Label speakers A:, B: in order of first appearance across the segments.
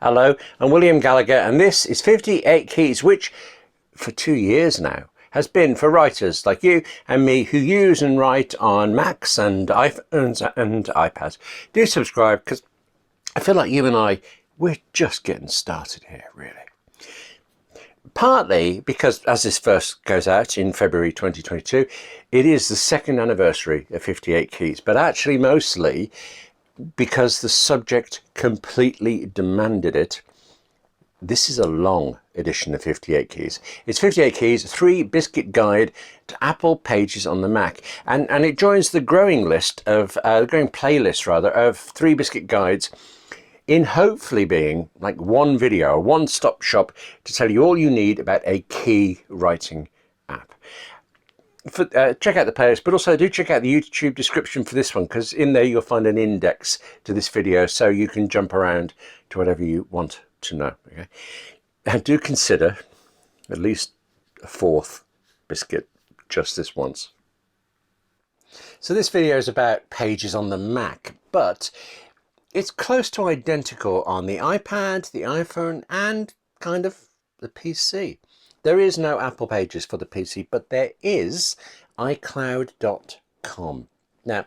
A: Hello, I'm William Gallagher, and this is 58 Keys, which for 2 years now has been for writers like you and me who use and write on Macs and iPhones and iPads. Do subscribe, because I feel like you and I, we're just getting started here, really. Partly because, as this first goes out in February 2022, it is the second anniversary of 58 Keys, but actually mostly because the subject completely demanded it. This is a long edition of 58 Keys. It's 58 Keys, 3 Biscuit guide to Apple Pages on the Mac. And it joins the growing playlist rather, of 3 Biscuit guides in hopefully being like one video, a one-stop shop to tell you all you need about a key writing app. Check out the playlist, but also do check out the YouTube description for this one, because in there you'll find an index to this video so you can jump around to whatever you want to know. Okay, and do consider at least a 4th biscuit just this once. So this video is about pages on the Mac, but it's close to identical on the iPad, the iPhone, and kind of the PC. There is no Apple Pages for the PC, but there is iCloud.com. Now,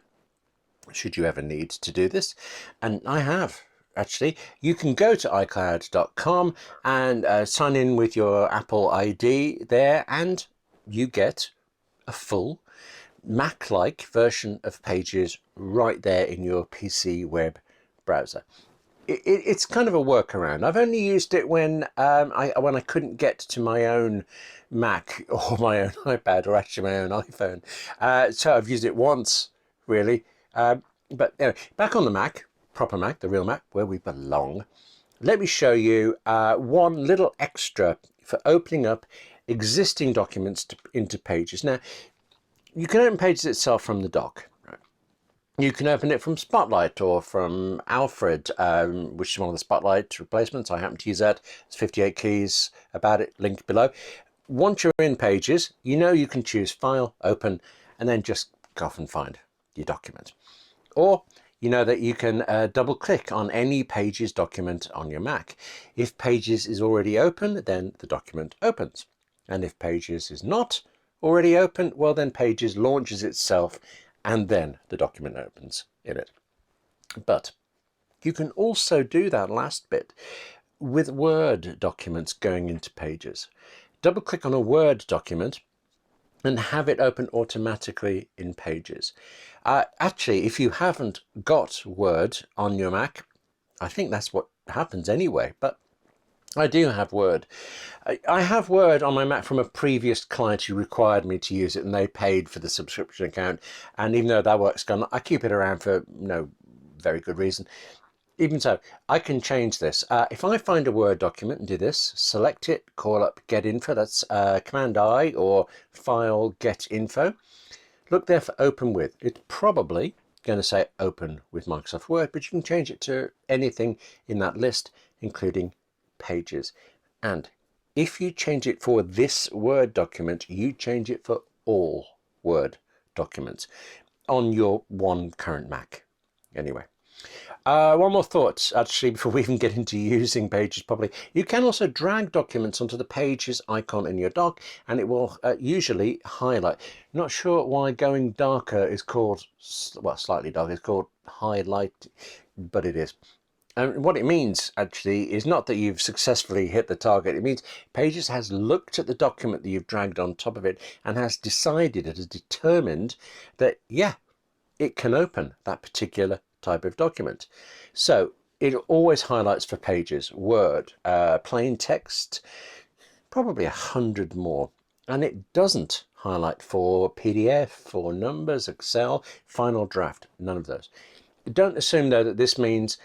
A: should you ever need to do this, and I have actually, you can go to iCloud.com and sign in with your Apple ID there, and you get a full Mac-like version of Pages right there in your PC web browser. It's kind of a workaround. I've only used it when I couldn't get to my own Mac or my own iPad or actually my own iPhone. So I've used it once, really. But anyway, back on the Mac, proper Mac, the real Mac, where we belong. Let me show you one little extra for opening up existing documents into Pages. Now, you can open Pages itself from the dock. You can open it from Spotlight or from Alfred, which is one of the Spotlight replacements. I happen to use that. It's 58 Keys about it, linked below. Once you're in Pages, you know you can choose File, Open, and then just go off and find your document. Or you know that you can double click on any Pages document on your Mac. If Pages is already open, then the document opens. And if Pages is not already open, well then Pages launches itself and then the document opens in it. But you can also do that last bit with Word documents going into Pages. Double click on a Word document and have it open automatically in Pages. Actually, if you haven't got Word on your Mac, I think that's what happens anyway, but I do have Word. I have Word on my Mac from a previous client who required me to use it, and they paid for the subscription account. And even though that work's gone, I keep it around for no very good reason. Even so, I can change this. If I find a Word document and do this, select it, call up Get Info, that's Command I, or File Get Info. Look there for Open With. It's probably going to say Open with Microsoft Word, but you can change it to anything in that list, including Pages. And if you change it for this Word document, you change it for all Word documents on your one current Mac. Anyway, one more thought actually before we even get into using Pages properly. You can also drag documents onto the Pages icon in your dock, and it will usually highlight. Not sure why going darker is called, well, slightly darker is called highlight, but it is. And what it means actually is not that you've successfully hit the target. It means Pages has looked at the document that you've dragged on top of it and has decided, it has determined that, yeah, it can open that particular type of document. So it always highlights for Pages, Word, plain text, probably 100 more. And it doesn't highlight for PDF, for Numbers, Excel, Final Draft, none of those. Don't assume though that this means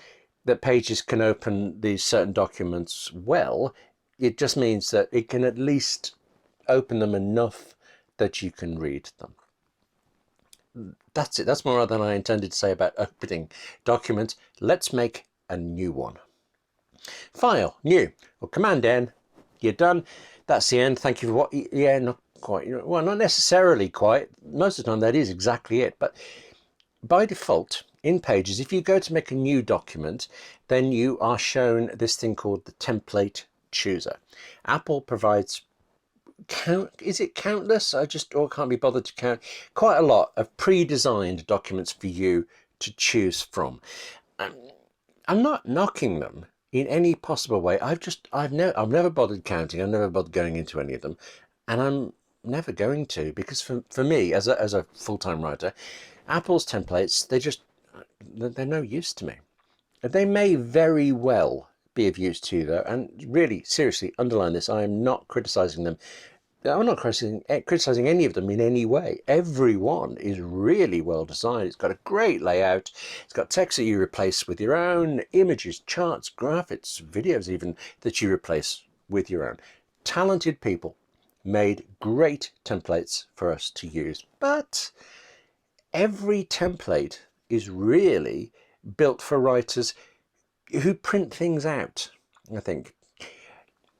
A: that Pages can open these certain documents well. It just means that it can at least open them enough that you can read them. That's it. That's more than I intended to say about opening documents. Let's make a new one. File, new, or Command N, you're done. That's the end. Thank you for what, yeah, not quite, well, not necessarily quite. Most of the time that is exactly it, but by default, in Pages, if you go to make a new document, then you are shown this thing called the template chooser. Apple provides countless? I can't be bothered to count. Quite a lot of pre-designed documents for you to choose from. I'm not knocking them in any possible way. I've never bothered counting. I've never bothered going into any of them, and I'm never going to, because for me as a full-time writer, Apple's templates, they're no use to me. They may very well be of use to you though, and really seriously underline this, I am not criticizing them. I'm not criticizing any of them in any way. Every one is really well designed. It's got a great layout. It's got text that you replace with your own, images, charts, graphics, videos even that you replace with your own. Talented people made great templates for us to use, but every template is really built for writers who print things out, I think.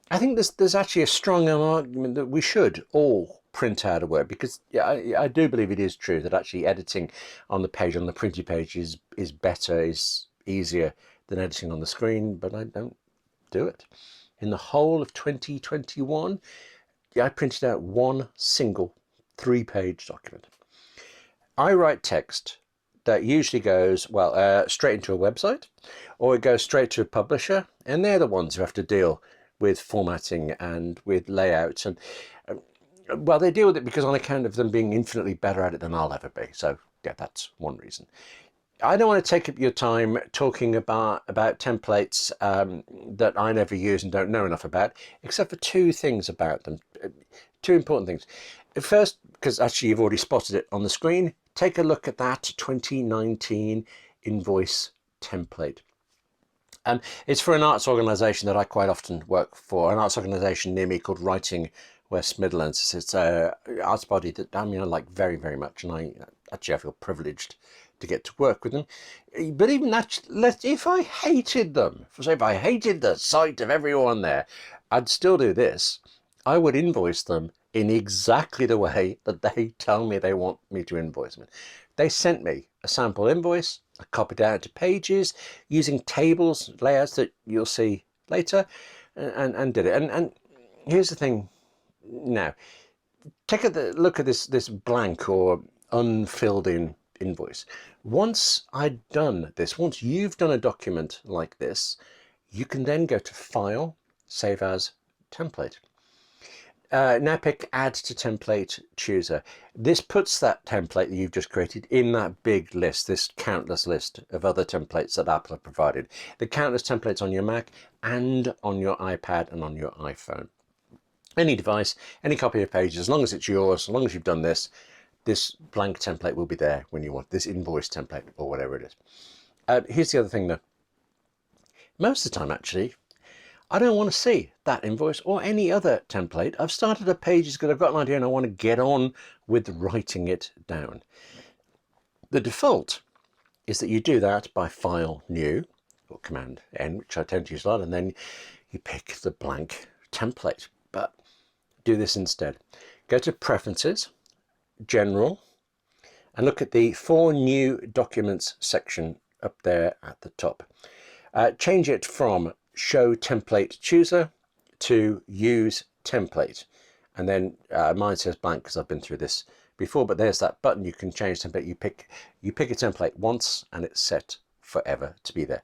A: I think there's actually a strong argument that we should all print out a work, because I do believe it is true that actually editing on the page, on the printed page, is better, is easier than editing on the screen, but I don't do it. In the whole of 2021, I printed out one single 3-page document. I write text that usually goes, straight into a website, or it goes straight to a publisher, and they're the ones who have to deal with formatting and with layout, and they deal with it because on account of them being infinitely better at it than I'll ever be. So yeah, that's one reason. I don't want to take up your time talking about templates that I never use and don't know enough about, except for 2 things about them, 2 important things. First, because actually you've already spotted it on the screen, take a look at that 2019 invoice template. It's for an arts organisation that I quite often work for, an arts organisation near me called Writing West Midlands. It's an arts body that I like very, very much, and I feel privileged to get to work with them. But even that, if I hated them, if I hated the sight of everyone there, I'd still do this. I would invoice them in exactly the way that they tell me they want me to invoice them. They sent me a sample invoice. I copied it out to Pages using tables, layouts that you'll see later, and did it. And here's the thing now. Take a look at this blank or unfilled in invoice. Once I'd done this, once you've done a document like this, you can then go to File, Save As, Template. Now pick Add to Template Chooser. This puts that template that you've just created in that big list, this countless list of other templates that Apple have provided. The countless templates on your Mac and on your iPad and on your iPhone. Any device, any copy of Pages, as long as it's yours, as long as you've done this blank template will be there when you want this invoice template or whatever it is. Here's the other thing though. Most of the time actually, I don't want to see that invoice or any other template. I've started a Pages because I've got an idea and I want to get on with writing it down. The default is that you do that by File, New, or Command N, which I tend to use a lot, and then you pick the blank template. But do this instead. Go to Preferences, General, and look at the For New Documents section up there at the top. Change it from Show Template Chooser to Use Template, and then mine says blank because I've been through this before, but there's that button. You can change template. You pick a template once and it's set forever to be there.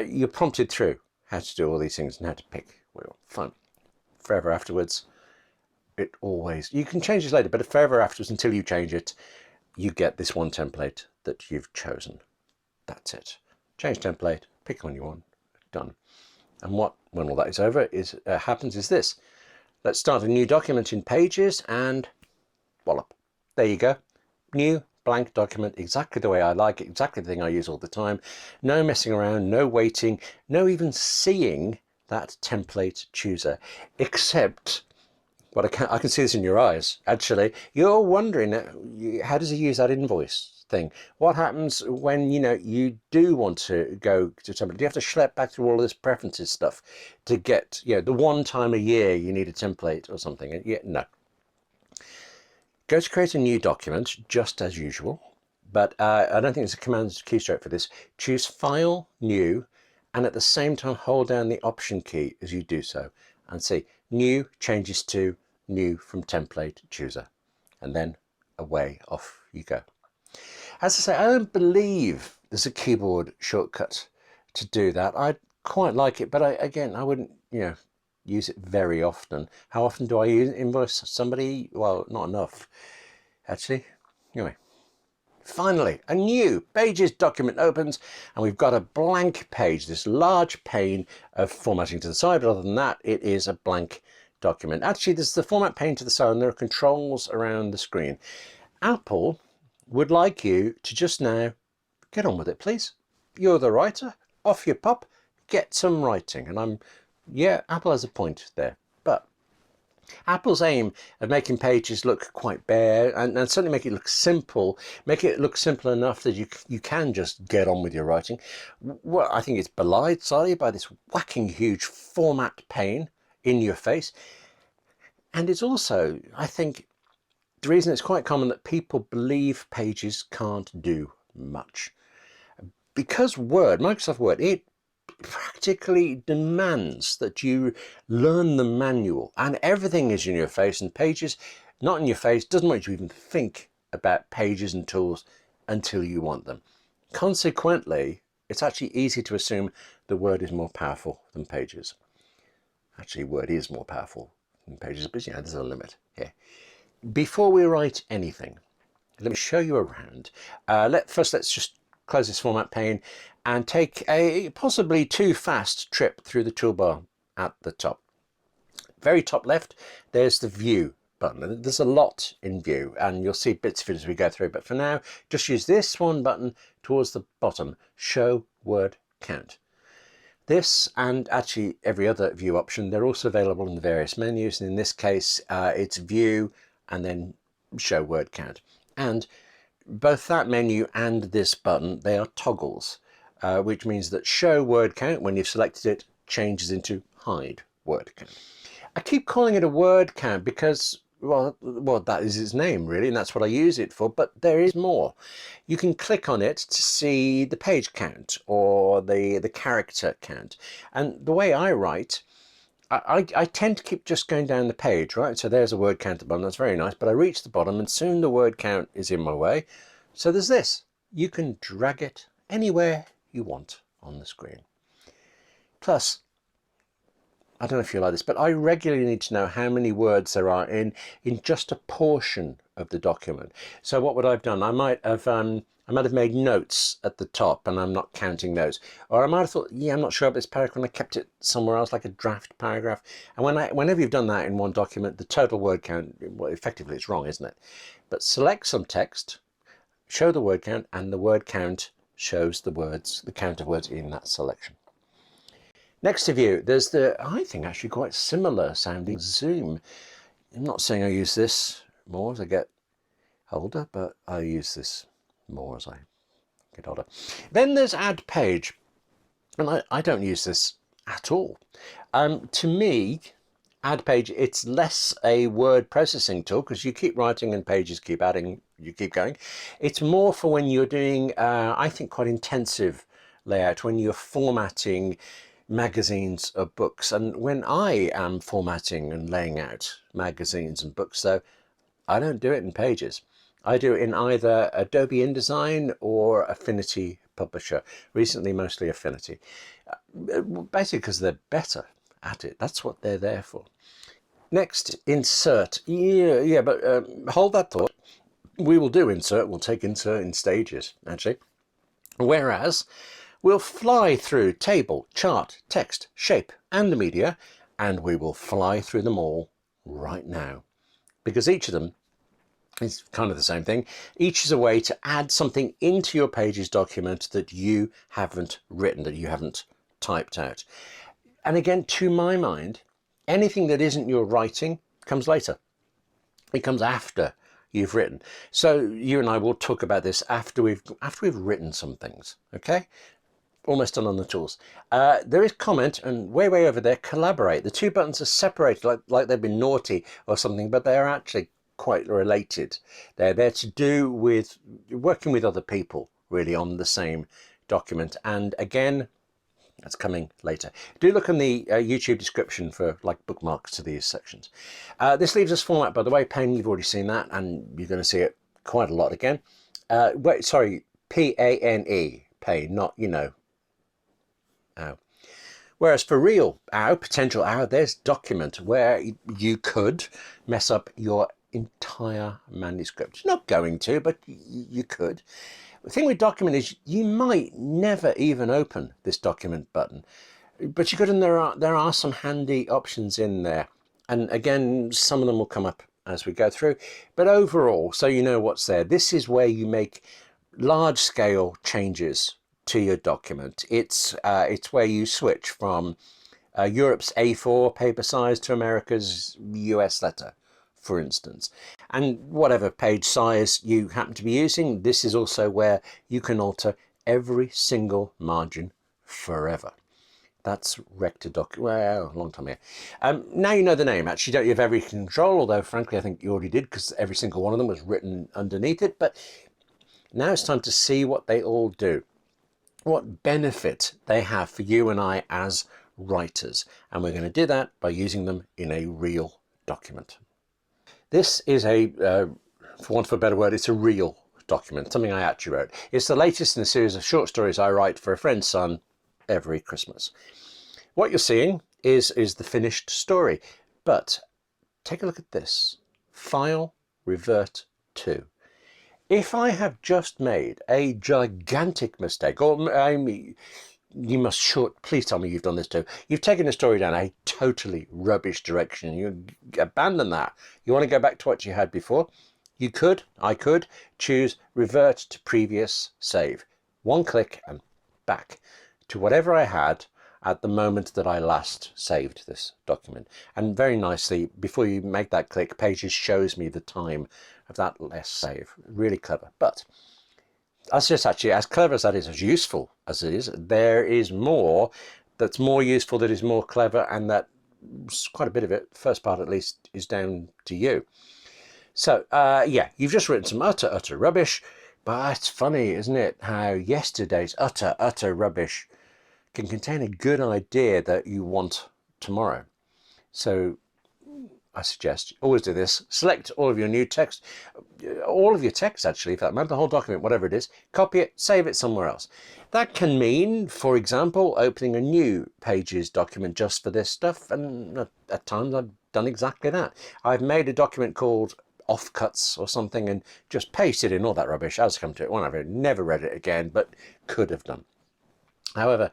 A: You're prompted through how to do all these things and how to pick. Well, fun. Forever afterwards, you can change this later, but forever afterwards, until you change it, you get this one template that you've chosen. That's it. Change template, pick one you want, done. And when all that is over, happens is this. Let's start a new document in Pages, and wallop. There you go. New blank document, exactly the way I like it, exactly the thing I use all the time. No messing around, no waiting, no even seeing that template chooser, except I can see this in your eyes. Actually, you're wondering, how does he use that invoice thing? What happens when you do want to go to somebody? Do you have to schlep back through all this preferences stuff to get the one time a year you need a template or something? No. Go to create a new document just as usual, but I don't think there's a command keystroke for this. Choose File, New, and at the same time hold down the Option key as you do so, and see New changes to New from Template Chooser, and then away off you go. As I say, I don't believe there's a keyboard shortcut to do that. I quite like it, but again, I wouldn't, use it very often. How often do I invoice somebody? Well, not enough, actually. Anyway, finally, a new Pages document opens, and we've got a blank page, this large pane of formatting to the side, but other than that, it is a blank document. Actually, there's the format pane to the side, and there are controls around the screen. Apple would like you to just now get on with it, please. You're the writer, off you pop, get some writing. And yeah, Apple has a point there, but Apple's aim of making Pages look quite bare and certainly make it look simple, make it look simple enough that you can just get on with your writing. Well, I think it's belied slightly by this whacking huge format pane in your face. And it's also, I think, the reason it's quite common that people believe Pages can't do much. Because Microsoft Word, it practically demands that you learn the manual, and everything is in your face, and Pages, not in your face, doesn't want you to even think about Pages and tools until you want them. Consequently, it's actually easy to assume the Word is more powerful than Pages. Actually, Word is more powerful than Pages, but there's a limit here. Before we write anything, let me show you around. First, let's just close this format pane and take a possibly too fast trip through the toolbar at the top. Very top left, there's the View button. There's a lot in View, and you'll see bits of it as we go through, but for now, just use this one button towards the bottom, Show Word Count. This, and actually every other View option, they're also available in the various menus, and in this case, it's View and then Show Word Count. And both that menu and this button, they are toggles, which means that Show Word Count, when you've selected it, changes into Hide Word Count. I keep calling it a word count because, well, that is its name really, and that's what I use it for, but there is more. You can click on it to see the page count or the character count. And the way I write, I tend to keep just going down the page, right? So there's a word counter button, that's very nice, but I reach the bottom and soon the word count is in my way. So there's this. You can drag it anywhere you want on the screen. Plus, I don't know if you like this, but I regularly need to know how many words there are in just a portion of the document. So what would I have done? I might have made notes at the top, and I'm not counting those. Or I might have thought, yeah, I'm not sure about this paragraph, and I kept it somewhere else, like a draft paragraph. And whenever you've done that in one document, the total word count, well, effectively it's wrong, isn't it? But select some text, show the word count, and the word count shows the count of words in that selection. Next to View, there's I think actually quite similar sounding Zoom. I'm not saying I use this more as I get older, but I use this more as I get older. Then there's Add Page, and I don't use this at all. To me, Add Page, it's less a word processing tool because you keep writing and pages keep adding, you keep going. It's more for when you're doing, I think, quite intensive layout, when you're formatting magazines or books. And when I am formatting and laying out magazines and books, though, I don't do it in Pages. I do it in either Adobe InDesign or Affinity Publisher. Recently, mostly Affinity. Basically because they're better at it. That's what they're there for. Next, Insert. Yeah, but hold that thought. We will do Insert. We'll take Insert in stages, actually. Whereas, we'll fly through Table, Chart, Text, Shape, and Media, and we will fly through them all right now. Because each of them is kind of the same thing. Each is a way to add something into your Pages document that you haven't written, that you haven't typed out. And again, to my mind, anything that isn't your writing comes later. It comes after you've written. So you and I will talk about this after we've written some things, okay? Almost done on the tools. There is Comment, and way over there, Collaborate. The two buttons are separated like they've been naughty or something, but they are actually quite related. They're to do with working with other people really on the same document. And again, that's coming later. Do look in the YouTube description for like bookmarks to these sections. This leaves us format, by the way. Pane, you've already seen that, and you're going to see it quite a lot again. Wait, sorry, P-A-N-E, pane, not, you know, ow. Whereas for real ow, potential ow, there's document, where you could mess up your entire manuscript. You're not going to, but you could. The thing with document is you might never even open this document button, but you could, and there are some handy options in there. And again, some of them will come up as we go through. But overall, so you know what's there, this is where you make large scale changes to your document. It's where you switch from Europe's A4 paper size to America's US letter, for instance. And whatever page size you happen to be using, this is also where you can alter every single margin forever. That's Rector Doc. Well, a long time here. Now you know the name. Actually, you don't have every control, although frankly I think you already did, because every single one of them was written underneath it. But now it's time to see what they all do, what benefit they have for you and I as writers. And we're going to do that by using them in a real document. This is for want of a better word, it's a real document, something I actually wrote. It's the latest in a series of short stories I write for a friend's son every Christmas. What you're seeing is the finished story, but take a look at this. File, revert to. If I have just made a gigantic mistake, or you must please tell me you've done this too. You've taken the story down a totally rubbish direction. You abandon that. You want to go back to what you had before. I could choose revert to previous save. One click and back to whatever I had at the moment that I last saved this document. And very nicely, before you make that click, Pages shows me the time of that last save. Really clever. But that's just actually, as clever as that is, as useful as it is, there is more that's more useful, that is more clever, and that quite a bit of it, first part at least, is down to you. So yeah, you've just written some utter rubbish, but it's funny, isn't it, how yesterday's utter rubbish can contain a good idea that you want tomorrow. So I suggest always do this. Select all of your new text, all of your text actually, for that matter, the whole document, whatever it is, copy it, save it somewhere else. That can mean, for example, opening a new Pages document just for this stuff, and at times I've done exactly that. I've made a document called Offcuts or something and just pasted in all that rubbish as I come to it. Well, I've never read it again, but could have done. However,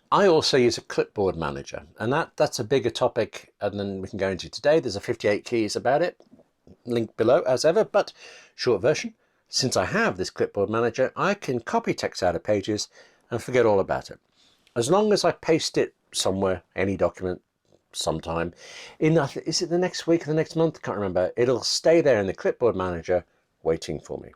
A: I also use a clipboard manager, and that's a bigger topic than we can go into today. There's a 58 keys about it, link below as ever, but short version. Since I have this clipboard manager, I can copy text out of Pages and forget all about it. As long as I paste it somewhere, any document, sometime, is it the next week or the next month? Can't remember. It'll stay there in the clipboard manager waiting for me.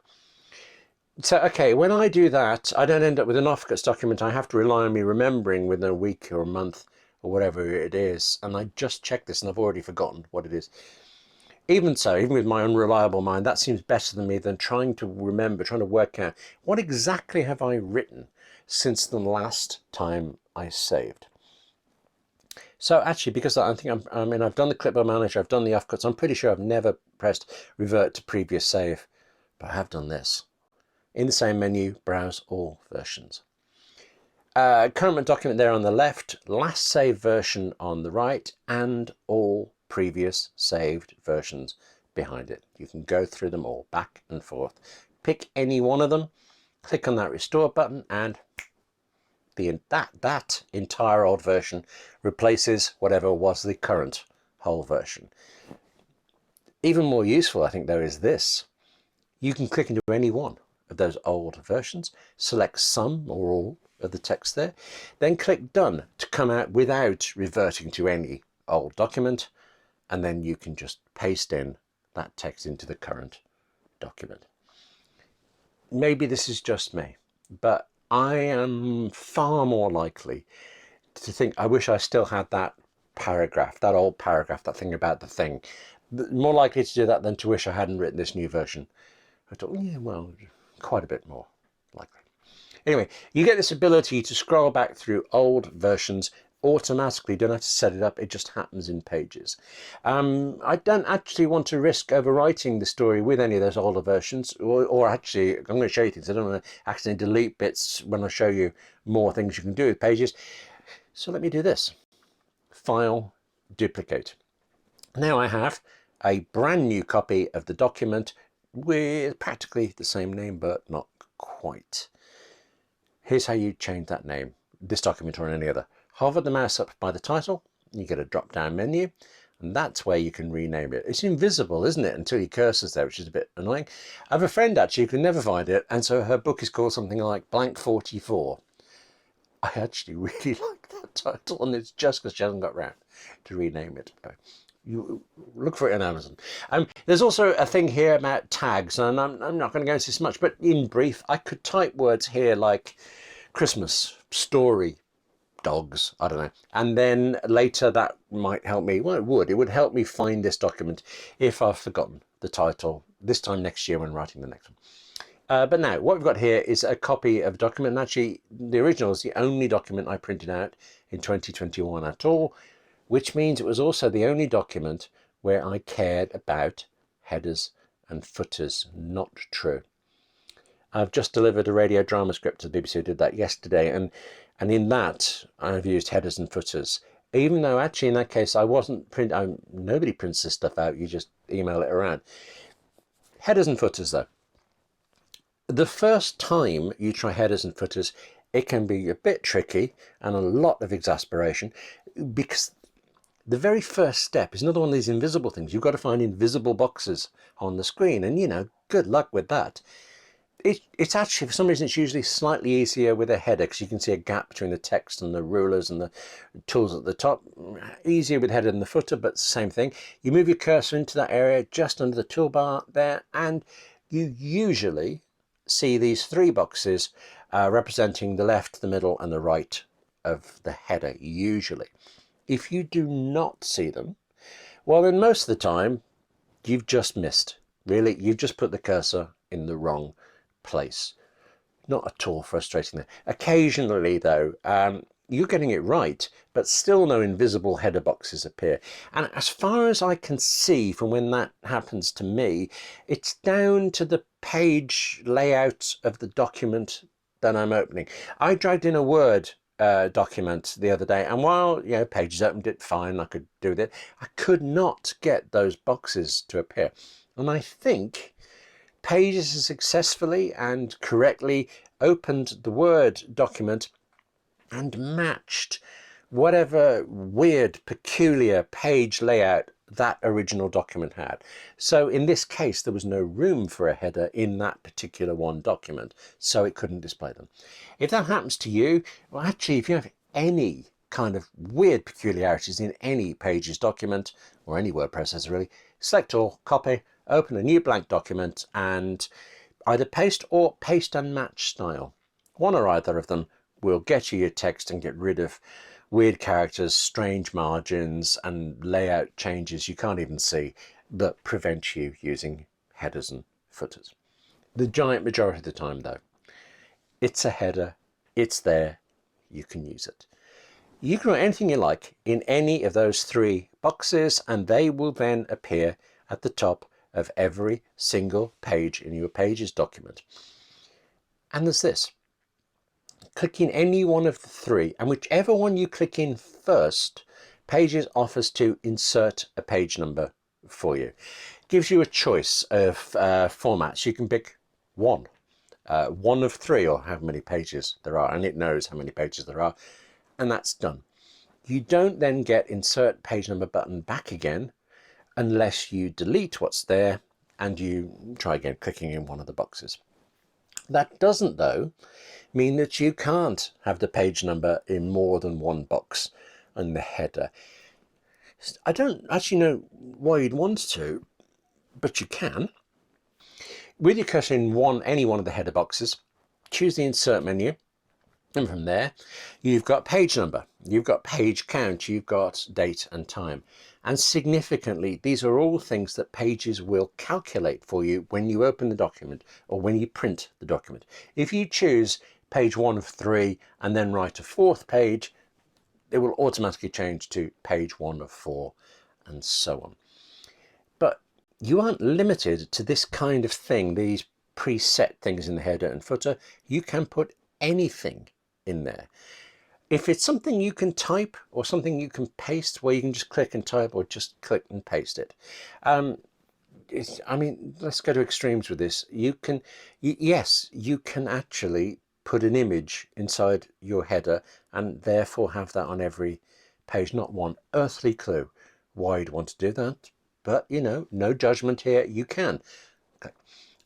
A: So, okay, when I do that, I don't end up with an offcuts document I have to rely on me remembering within a week or a month or whatever it is. And I just checked this and I've already forgotten what it is. Even so, even with my unreliable mind, that seems better than me than trying to remember, trying to work out what exactly have I written since the last time I saved. So actually, because I think I've done the clipboard manager, I've done the offcuts, I'm pretty sure I've never pressed revert to previous save, but I have done this. In the same menu, browse all versions. Current document there on the left, last saved version on the right, and all previous saved versions behind it. You can go through them all, back and forth. Pick any one of them, click on that restore button, and that entire old version replaces whatever was the current whole version. Even more useful, I think, though, is this. You can click into any one of those old versions, select some or all of the text there, then click done to come out without reverting to any old document, and then you can just paste in that text into the current document. Maybe this is just me, but I am far more likely to think I wish I still had that paragraph, that old paragraph, that thing about the thing, More likely to do that than to wish I hadn't written this new version. I thought, yeah, well, quite a bit more likely. Anyway, you get this ability to scroll back through old versions automatically. Don't have to set it up, it just happens in Pages. I don't actually want to risk overwriting the story with any of those older versions, or actually, I'm going to show you things. I don't want to accidentally delete bits when I show you more things you can do with Pages. So let me do this. File, duplicate. Now I have a brand new copy of the document with practically the same name, but not quite. Here's how you change that name, this document or any other. Hover the mouse up by the title, you get a drop down menu, and that's where you can rename it. It's invisible, isn't it, until your cursor's there, which is a bit annoying. I have a friend actually who can never find it, and so her book is called something like Blank 44. I actually really like that title, and it's just because she hasn't got around to rename it. You look for it on Amazon. There's also a thing here about tags, and I'm not going to go into this much, but in brief, I could type words here like Christmas, story, dogs, I don't know, and then later that might help me. Well, it would help me find this document if I've forgotten the title this time next year when writing the next one. But now what we've got here is a copy of a document, and actually the original is the only document I printed out in 2021 at all, which means it was also the only document where I cared about headers and footers. Not true. I've just delivered a radio drama script to the BBC who did that yesterday, and in that I've used headers and footers, even though actually in that case I wasn't nobody prints this stuff out, you just email it around. Headers and footers though. The first time you try headers and footers, it can be a bit tricky and a lot of exasperation, because the very first step is another one of these invisible things. You've got to find invisible boxes on the screen, and you know, good luck with that. It's actually, for some reason, it's usually slightly easier with a header because you can see a gap between the text and the rulers and the tools at the top. Easier with header than the footer, but same thing. You move your cursor into that area just under the toolbar there, and you usually see these three boxes representing the left, the middle, and the right of the header, usually. If you do not see them, well, then most of the time, you've just missed. Really, you've just put the cursor in the wrong place. Not at all frustrating there. Occasionally, though, you're getting it right, but still no invisible header boxes appear. And as far as I can see from when that happens to me, it's down to the page layout of the document that I'm opening. I dragged in a Word document the other day, and while Pages opened it fine, I could do with it, I could not get those boxes to appear. And I think Pages has successfully and correctly opened the Word document and matched whatever weird, peculiar page layout that original document had. So in this case, there was no room for a header in that particular one document, so it couldn't display them. If that happens to you, well, actually, if you have any kind of weird peculiarities in any Pages document, or any word processor really, select all, copy, open a new blank document, and either paste or paste and match style. One or either of them will get you your text and get rid of weird characters, strange margins, and layout changes you can't even see that prevent you using headers and footers. The giant majority of the time, though, it's a header, it's there, you can use it. You can write anything you like in any of those three boxes, and they will then appear at the top of every single page in your Pages document. And there's this. Click in any one of the three, and whichever one you click in first, Pages offers to insert a page number for you. Gives you a choice of formats. You can pick one of three, or how many pages there are, and it knows how many pages there are, and that's done. You don't then get insert page number button back again unless you delete what's there and you try again clicking in one of the boxes. That doesn't, though, mean that you can't have the page number in more than one box in the header. I don't actually know why you'd want to, but you can. With your cursor in any one of the header boxes, choose the Insert menu, And from there, you've got page number, you've got page count, you've got date and time. And significantly, these are all things that Pages will calculate for you when you open the document or when you print the document. If you choose page 1 of 3 and then write a 4th page, it will automatically change to page 1 of 4 and so on. But you aren't limited to this kind of thing, these preset things in the header and footer. You can put anything in there. If it's something you can type or something you can paste, where you can just click and type or just click and paste it. I mean, let's go to extremes with this. Yes, you can actually put an image inside your header and therefore have that on every page. Not one earthly clue why you'd want to do that, but you know, no judgment here, you can. Okay.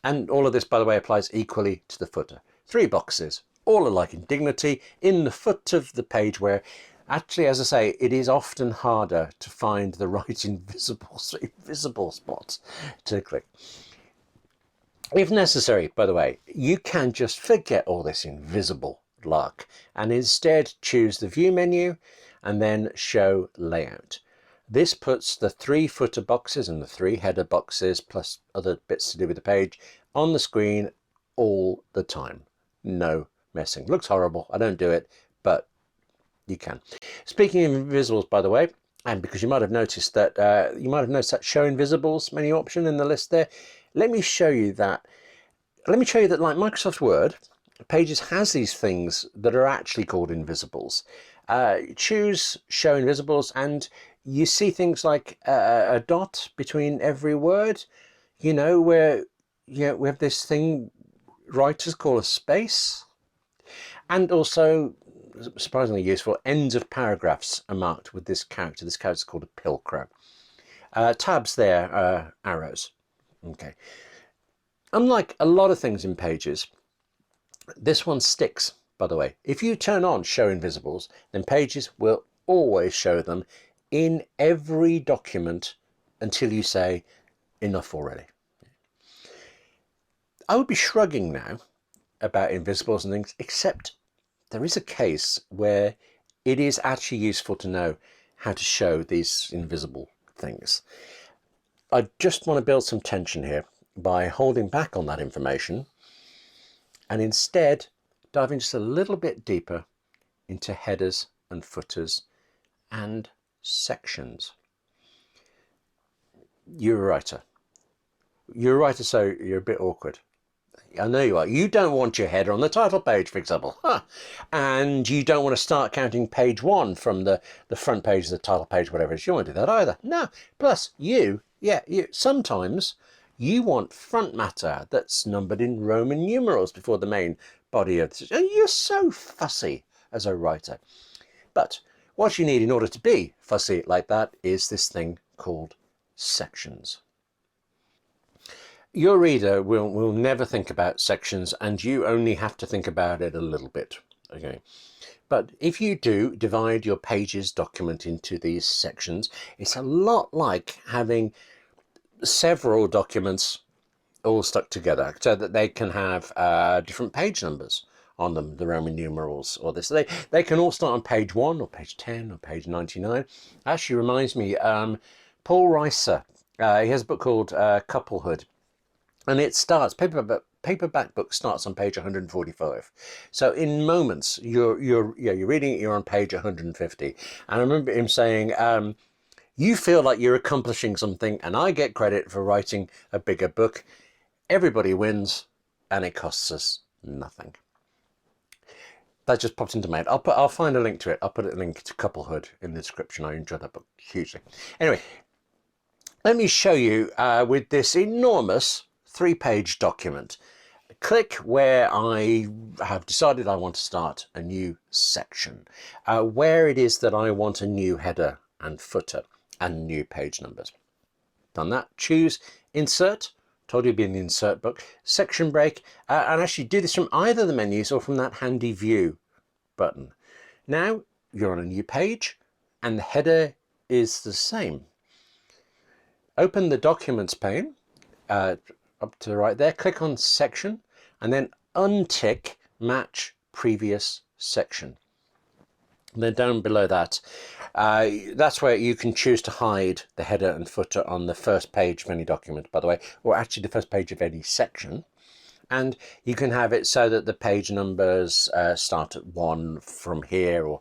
A: And all of this, by the way, applies equally to the footer. 3 boxes, all alike in dignity, in the foot of the page, where actually, as I say, it is often harder to find the right invisible spots to click. If necessary, by the way, you can just forget all this invisible lark and instead choose the view menu and then show layout. This puts the 3 footer boxes and the 3 header boxes plus other bits to do with the page on the screen all the time. No messing. Looks horrible. I don't do it, but you can. Speaking of invisibles, by the way, and because you might have noticed that show invisibles menu option in the list there, let me show you that. Like Microsoft Word, Pages has these things that are actually called invisibles. Choose show invisibles and you see things like a dot between every word, you know, where we have this thing writers call a space. And also, surprisingly useful, ends of paragraphs are marked with this character. This character is called a pilcrow. Tabs there are arrows. Okay. Unlike a lot of things in Pages, this one sticks, by the way. If you turn on Show Invisibles, then Pages will always show them in every document until you say, enough already. I would be shrugging now about invisibles and things, except there is a case where it is actually useful to know how to show these invisible things. I just want to build some tension here by holding back on that information and instead diving just a little bit deeper into headers and footers and sections. You're a writer. You're a writer, so you're a bit awkward. I know you are. You don't want your header on the title page, for example. And you don't want to start counting page 1 from the front page of the title page, whatever it is. You don't want to do that either. No. Plus, sometimes you want front matter that's numbered in Roman numerals before the main body of the... You're so fussy as a writer. But what you need in order to be fussy like that is this thing called sections. Your reader will never think about sections, and you only have to think about it a little bit, okay? But if you do divide your Pages document into these sections, it's a lot like having several documents all stuck together so that they can have different page numbers on them, the Roman numerals or this. They can all start on page 1 or page 10 or page 99. Actually reminds me, Paul Reiser, he has a book called Couplehood. And it starts, paperback book starts on page 145. So in moments, you're reading it, you're on page 150. And I remember him saying, you feel like you're accomplishing something and I get credit for writing a bigger book. Everybody wins and it costs us nothing. That just popped into my head. I'll find a link to it. I'll put a link to Couplehood in the description. I enjoyed that book hugely. Anyway, let me show you with this enormous 3-page document. Click where I have decided I want to start a new section, where it is that I want a new header and footer and new page numbers. Done that, choose Insert, told you to be in the Insert book, Section Break, and actually do this from either the menus or from that handy View button. Now you're on a new page and the header is the same. Open the Documents pane, up to the right there, click on Section and then untick Match Previous section. And then down below that, that's where you can choose to hide the header and footer on the first page of any document, by the way, or actually the first page of any section. And you can have it so that the page numbers start at 1 from here, or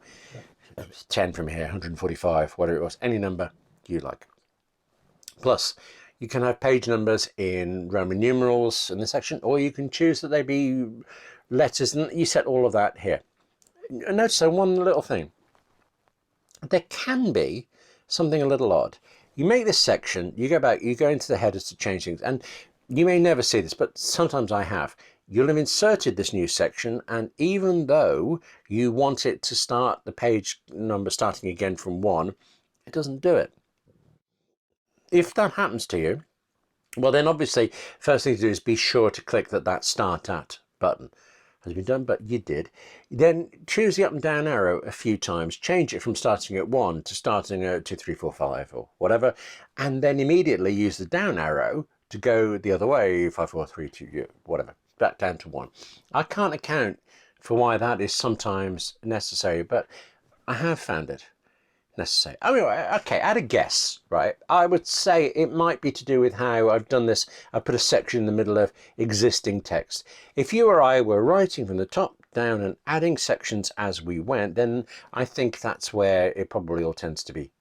A: 10 from here, 145, whatever it was, any number you like. Plus, you can have page numbers in Roman numerals in this section, or you can choose that they be letters, and you set all of that here. And notice one little thing. There can be something a little odd. You make this section, you go back, you go into the headers to change things, and you may never see this, but sometimes I have. You'll have inserted this new section, and even though you want it to start the page number starting again from 1, it doesn't do it. If that happens to you, well then obviously first thing to do is be sure to click that Start At button. Has been done, but you did. Then choose the up and down arrow a few times, change it from starting at 1 to starting at 2, 3, 4, 5 or whatever, and then immediately use the down arrow to go the other way, 5, 4, 3, 2, whatever, back down to 1. I can't account for why that is sometimes necessary, but I have found it necessary. I mean, okay, at a guess, right, I would say it might be to do with how I've done this. I put a section in the middle of existing text. If you or I were writing from the top down and adding sections as we went, then I think that's where it probably all tends to be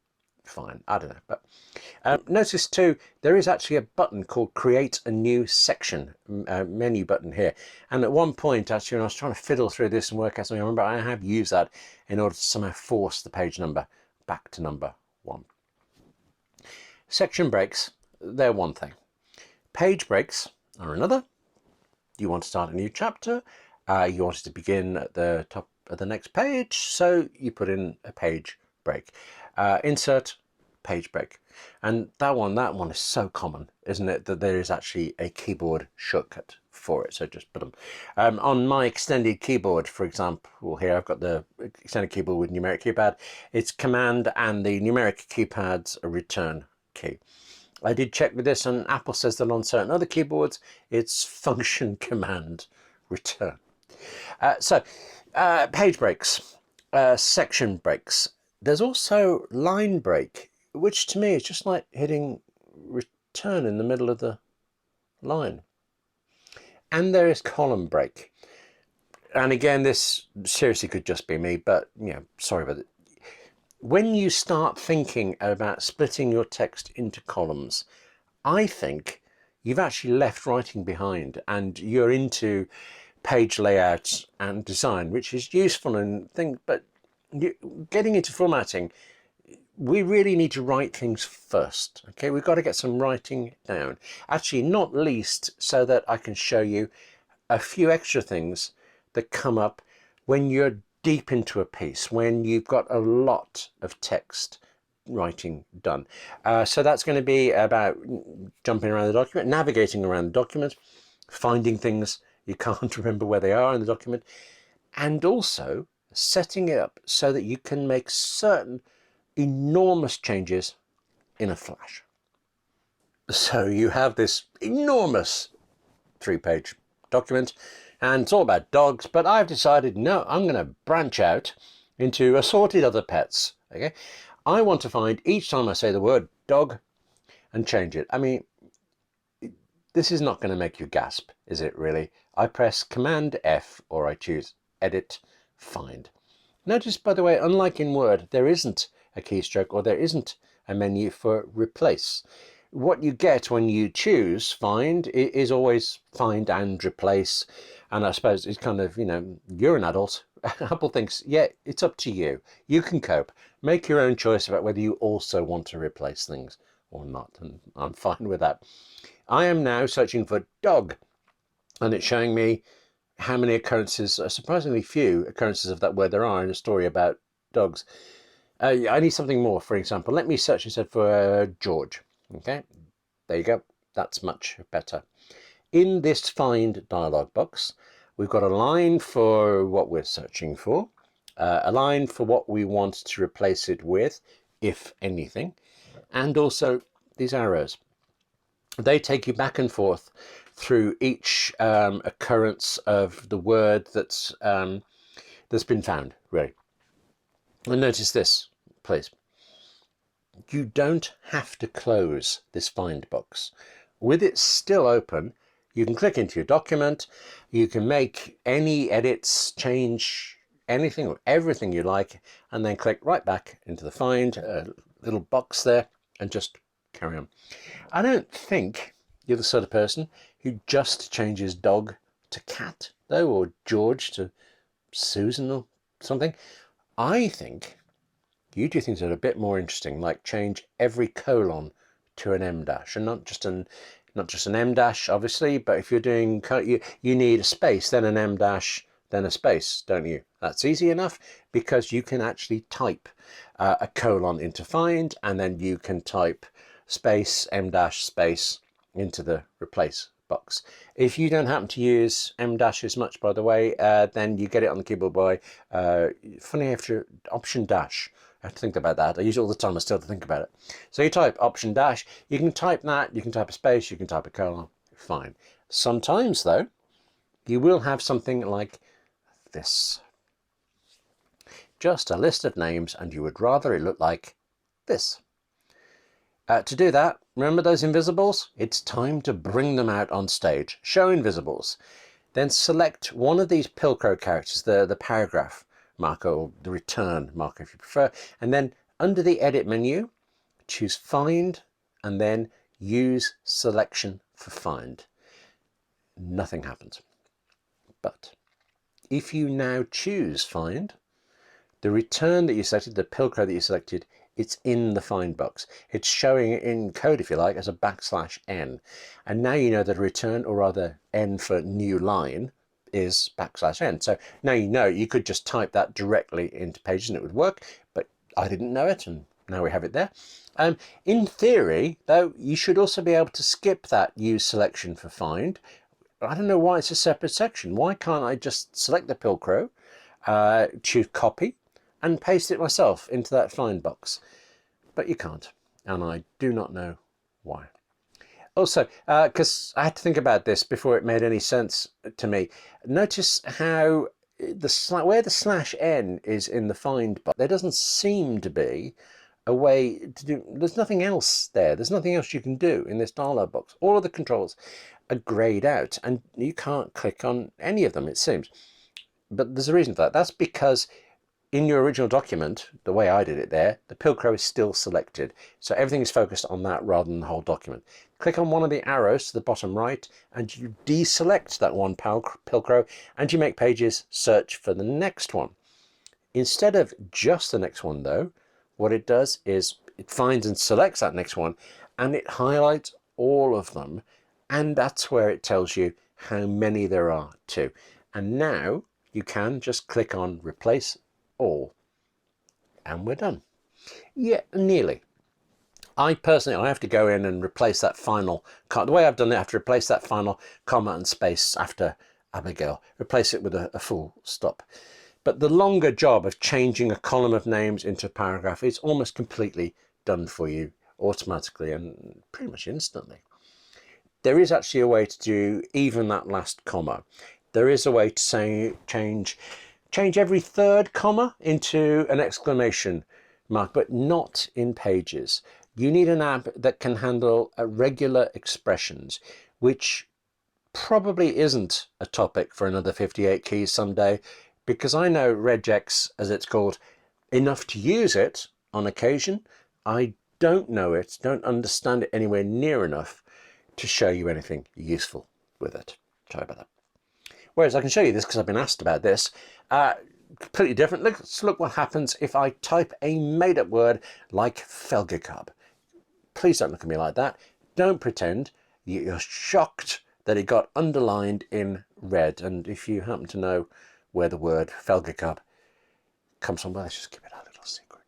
A: fine. I don't know, but notice too, there is actually a button called Create a New Section, menu button here. And at one point, actually, when I was trying to fiddle through this and work out something, I remember I have used that in order to somehow force the page number back to number 1. Section breaks, they're one thing. Page breaks are another. You want to start a new chapter, you want it to begin at the top of the next page, so you put in a page break. Insert page break. And that one is so common, isn't it, that there is actually a keyboard shortcut for it. So just put them on my extended keyboard, for example. Here I've got the extended keyboard with numeric keypad. It's Command and the numeric keypad's a return key. I did check with this, and Apple says that on certain other keyboards it's Function Command Return. Page breaks, section breaks. There's also line break, which to me is just like hitting return in the middle of the line. And there is column break. And again, this seriously could just be me, but sorry about it. When you start thinking about splitting your text into columns, I think you've actually left writing behind and you're into page layouts and design, which is useful and things, but getting into formatting, we really need to write things first. Okay, we've got to get some writing down. Actually, not least so that I can show you a few extra things that come up when you're deep into a piece, when you've got a lot of text writing done. So that's going to be about jumping around the document, navigating around the document, finding things you can't remember where they are in the document, and also setting it up so that you can make certain enormous changes in a flash. So you have this enormous 3-page document and it's all about dogs, but I've decided, no, I'm going to branch out into assorted other pets. Okay, I want to find each time I say the word dog and change it. I mean, this is not going to make you gasp, is it really? I press Command F or I choose Edit, Find. Notice, by the way, unlike in Word, there isn't a keystroke or there isn't a menu for replace. What you get when you choose Find is always Find and Replace. And I suppose it's kind of, you're an adult. Apple thinks, yeah, it's up to you. You can cope. Make your own choice about whether you also want to replace things or not. And I'm fine with that. I am now searching for dog. And it's showing me how many occurrences, surprisingly few occurrences of that word there are in a story about dogs. I need something more, for example. Let me search instead for George. Okay, there you go. That's much better. In this Find dialog box, we've got a line for what we're searching for, a line for what we want to replace it with, if anything, and also these arrows. They take you back and forth through each occurrence of the word that's that's been found, really. And notice this, please. You don't have to close this find box. With it still open, you can click into your document, you can make any edits, change anything or everything you like, and then click right back into the find little box there and just carry on. I don't think you're the sort of person who just changes dog to cat, though, or George to Susan or something. I think you do things that are a bit more interesting, like change every colon to an M dash, and not just an M dash, obviously, but if you're doing, you need a space, then an M dash, then a space, don't you? That's easy enough because you can actually type a colon into find, and then you can type space, M dash, space into the replace box. If you don't happen to use M dashes much, by the way, then you get it on the keyboard by, funny, after Option dash. I have to think about that. I use it all the time. I still have to think about it. So you type Option dash. You can type that. You can type a space. You can type a colon. Fine. Sometimes, though, you will have something like this. Just a list of names, and you would rather it look like this. To do that, remember those invisibles? It's time to bring them out on stage. Show invisibles. Then select one of these Pilcrow characters, the paragraph marker or the return marker if you prefer, and then under the edit menu, choose find and then use selection for find. Nothing happens. But if you now choose find, the return that you selected, the Pilcrow that you selected, it's in the find box. It's showing it in code, if you like, as a \n. And now you know that return, or rather n for new line, is \n. So now you know you could just type that directly into Pages and it would work, but I didn't know it, and now we have it there. In theory, though, you should also be able to skip that use selection for find. I don't know why it's a separate section. Why can't I just select the Pilcrow, choose copy, and paste it myself into that find box? But you can't, and I do not know why. Also, because I had to think about this before it made any sense to me, notice how where the /n is in the find box, there doesn't seem to be a way to do, there's nothing else there. There's nothing else you can do in this dialog box. All of the controls are grayed out, and you can't click on any of them, it seems. But there's a reason for that. That's because in your original document, the way I did it there, the Pilcrow is still selected. So everything is focused on that rather than the whole document. Click on one of the arrows to the bottom right and you deselect that one Pilcrow and you make Pages search for the next one. Instead of just the next one though, what it does is it finds and selects that next one and it highlights all of them, and that's where it tells you how many there are too. And now you can just click on replace all and we're done. Yeah, nearly. I personally have to go in and replace that final, the way I've done it, I have to replace that final comma and space after Abigail, replace it with a full stop. But the longer job of changing a column of names into a paragraph is almost completely done for you automatically and pretty much instantly. There is actually a way to do even that last comma. There is a way to say change every third comma into an exclamation mark, but not in Pages. You need an app that can handle regular expressions, which probably isn't a topic for another 58 keys someday, because I know regex, as it's called, enough to use it on occasion. I don't know it, don't understand it anywhere near enough to show you anything useful with it. Sorry about that. Whereas I can show you this because I've been asked about this. Completely different. Let's look what happens if I type a made-up word like Felgekab. Please don't look at me like that. Don't pretend you're shocked that it got underlined in red. And if you happen to know where the word Felgekab comes from, well, let's just keep it a little secret.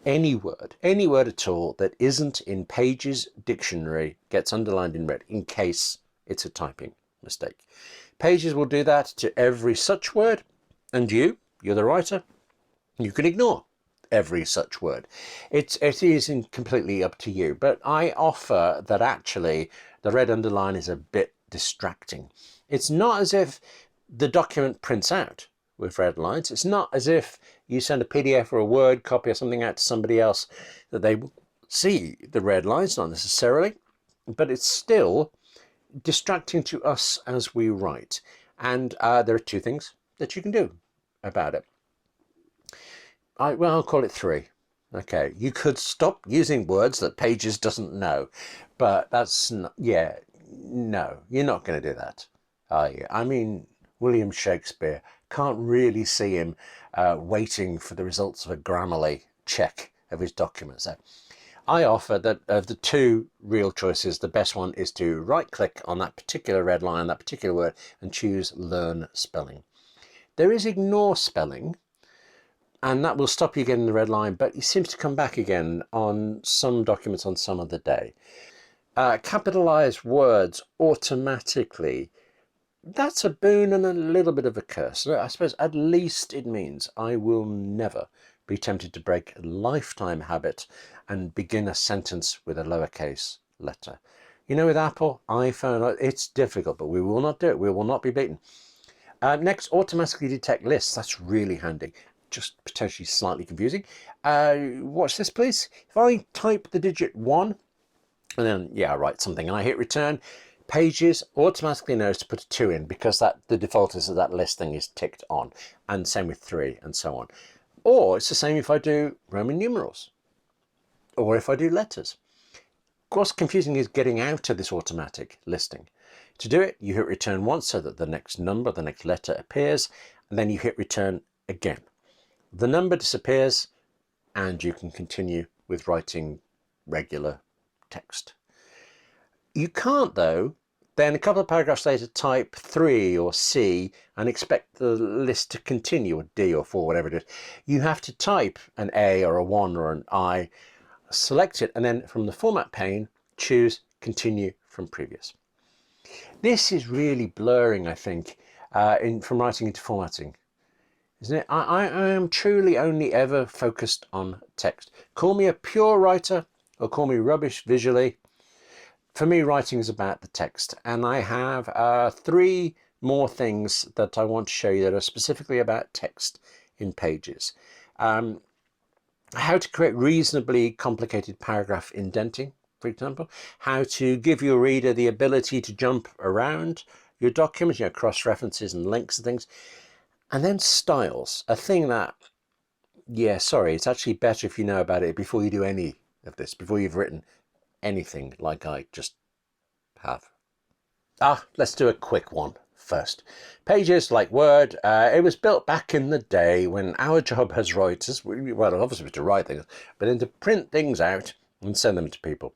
A: Any word at all that isn't in Pages dictionary gets underlined in red in case it's a typing mistake. Pages will do that to every such word, and you're the writer, you can ignore every such word. It is completely up to you, but I offer that actually the red underline is a bit distracting. It's not as if the document prints out with red lines. It's not as if you send a PDF or a Word copy or something out to somebody else that they see the red lines, not necessarily, but it's still distracting to us as we write. And there are two things that you can do about it. I'll call it three. Okay, you could stop using words that Pages doesn't know, but that's not, yeah, no, you're not going to do that, are you? I mean, William Shakespeare, can't really see him waiting for the results of a Grammarly check of his documents. So I offer that of the two real choices, the best one is to right click on that particular red line, that particular word, and choose Learn Spelling. There is Ignore Spelling, and that will stop you getting the red line, but it seems to come back again on some documents on some other day. Capitalize words automatically, that's a boon and a little bit of a curse. I suppose at least it means I will never be tempted to break a lifetime habit and begin a sentence with a lowercase letter. You know, with Apple, iPhone, it's difficult, but we will not do it. We will not be beaten. Next, automatically detect lists. That's really handy. Just potentially slightly confusing. Watch this, please. If I type the digit 1, and then, I write something, and I hit return, Pages automatically knows to put a 2 in because the default is that listing is ticked on, and same with 3 and so on. Or it's the same if I do Roman numerals, or if I do letters. What's confusing is getting out of this automatic listing. To do it, you hit return once so that the next number, the next letter appears, and then you hit return again. The number disappears and you can continue with writing regular text. You can't, though, then a couple of paragraphs later type 3 or C and expect the list to continue, or D or 4, whatever it is. You have to type an A or a 1 or an I, select it, and then from the format pane, choose Continue from Previous. This is really blurring, I think, from writing into formatting, isn't it? I am truly only ever focused on text. Call me a pure writer or call me rubbish visually. For me, writing is about the text, and I have 3 more things that I want to show you that are specifically about text in Pages. How to create reasonably complicated paragraph indenting, for example. How to give your reader the ability to jump around your document, cross references and links and things. And then styles, a thing that, it's actually better if you know about it before you do any of this, before you've written anything like I just have. Let's do a quick one first. Pages, like Word, it was built back in the day when our job as writers, well, obviously to write things, but then to print things out and send them to people.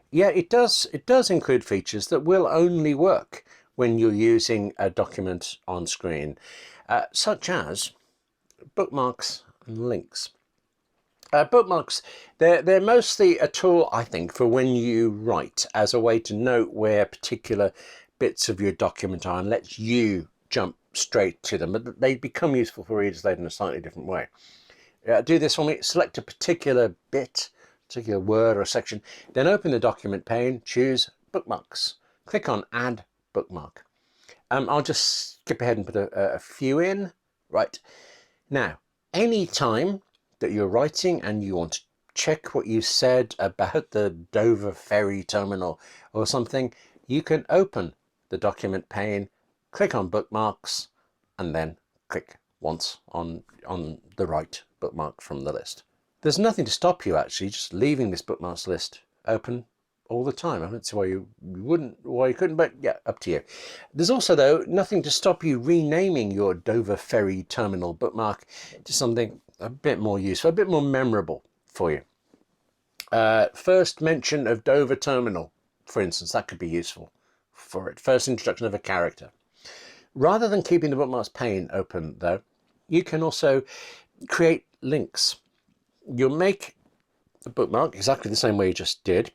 A: Yeah, it does include features that will only work when you're using a document on screen, such as bookmarks and links. Bookmarks, they're mostly a tool, I think, for when you write, as a way to note where particular bits of your document are and lets you jump straight to them. But they become useful for readers later in a slightly different way. Do this for me. Select a particular bit, particular word or section, then open the document pane, choose Bookmarks. Click on Add Bookmark. I'll just skip ahead and put a few in. Right. Now, any time that you're writing and you want to check what you said about the Dover ferry terminal or something, you can open the document pane, click on Bookmarks, and then click once on the right bookmark from the list. There's nothing to stop you actually just leaving this bookmarks list open all the time. I don't see why you couldn't, but yeah, up to you. There's also, though, nothing to stop you renaming your Dover ferry terminal bookmark to something a bit more useful, a bit more memorable for you. First mention of Dover terminal, for instance, that could be useful for it. First introduction of a character. Rather than keeping the bookmarks pane open, though, you can also create links. You'll make a bookmark exactly the same way you just did,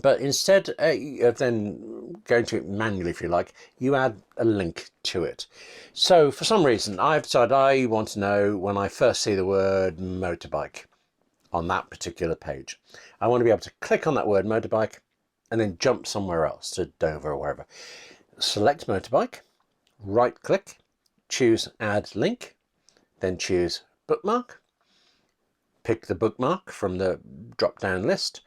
A: but instead of then going to it manually, if you like, you add a link to it. So for some reason, I've decided I want to know when I first see the word motorbike on that particular page. I want to be able to click on that word motorbike and then jump somewhere else to Dover or wherever. Select motorbike, right click, choose add link, then choose bookmark, pick the bookmark from the drop down list,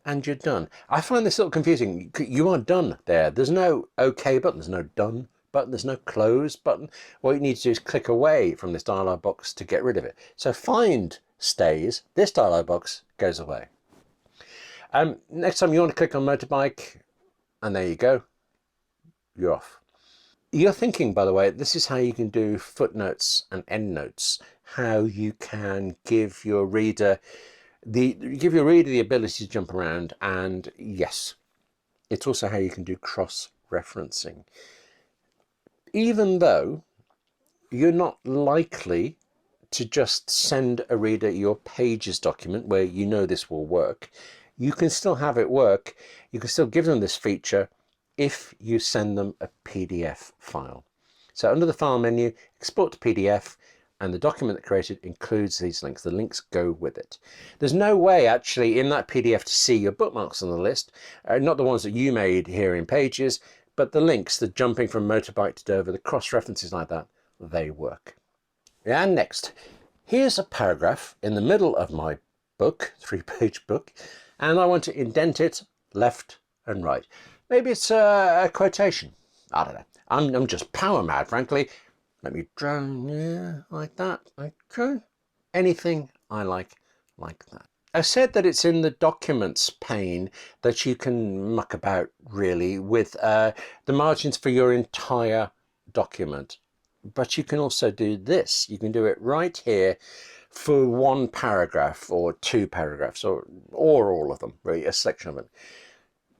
A: and you're done. I find this a little confusing. You are done there. There's no OK button, there's no done button, there's no close button. What you need to do is click away from this dialog box to get rid of it. So find stays, this dialog box goes away. Next time you want to click on motorbike, and there you go, you're off. You're thinking, by the way, this is how you can do footnotes and endnotes, how you can give your reader the ability to jump around, and yes, it's also how you can do cross-referencing. Even though you're not likely to just send a reader your Pages document where you know this will work, you can still have it work. You can still give them this feature if you send them a PDF file. So under the File menu, Export to PDF, and the document that created includes these links. The links go with it. There's no way actually in that PDF to see your bookmarks on the list, not the ones that you made here in Pages, but the links, the jumping from motorbike to Dover, the cross-references like that, they work. And next, here's a paragraph in the middle of my book, 3-page book, and I want to indent it left and right. Maybe it's a quotation. I don't know. I'm just power mad, frankly. Let me draw, yeah, like that. Okay. Anything I like that. I said that it's in the Documents pane that you can muck about really with the margins for your entire document. But you can also do this. You can do it right here for one paragraph or two paragraphs or all of them, really, a selection of them.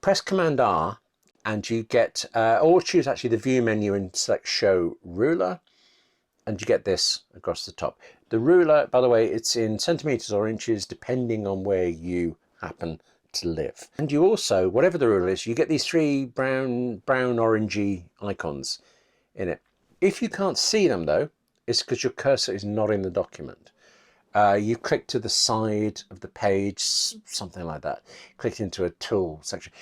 A: Press Command R and you get, or choose actually the View menu and select Show Ruler, and you get this across the top. The ruler, by the way, it's in centimeters or inches depending on where you happen to live. And you also, whatever the ruler is, you get these three brown orangey icons in it. If you can't see them though, it's because your cursor is not in the document. You click to the side of the page, something like that. Click into a tool section.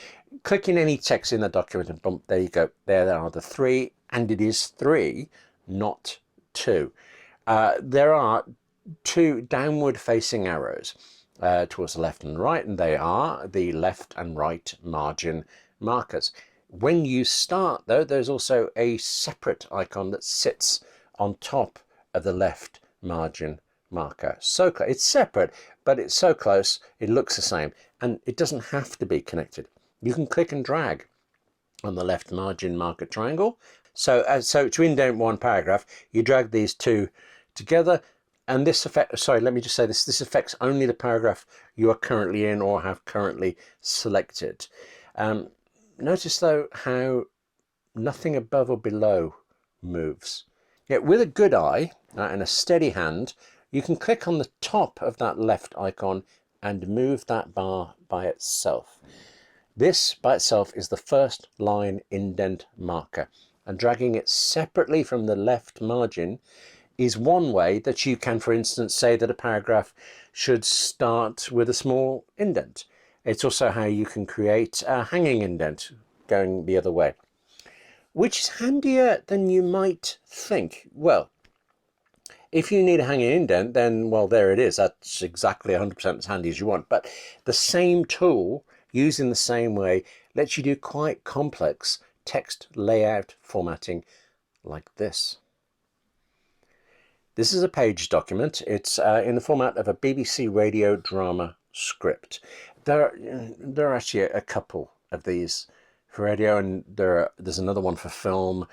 A: Click in any text in the document and bump, there you go. There are the three, and it is 3, not 2. There are 2 downward facing arrows towards the left and right, and they are the left and right margin markers. When you start though, there's also a separate icon that sits on top of the left margin marker. So close. It's separate, but it's so close it looks the same, and it doesn't have to be connected. You can click and drag on the left margin marker triangle. So to indent one paragraph, you drag these two together, and this affects, sorry, let me just say this affects only the paragraph you are currently in or have currently selected. Notice though how nothing above or below moves. Yet with a good eye and a steady hand, you can click on the top of that left icon and move that bar by itself. This by itself is the first line indent marker, and dragging it separately from the left margin is one way that you can, for instance, say that a paragraph should start with a small indent. It's also how you can create a hanging indent going the other way, which is handier than you might think. Well, if you need a hanging indent, then, well, there it is. That's exactly 100% as handy as you want. But the same tool, used in the same way, lets you do quite complex text layout formatting like this. This is a Page document. It's in the format of a BBC radio drama script. There are actually a couple of these for radio, and there's another one for film,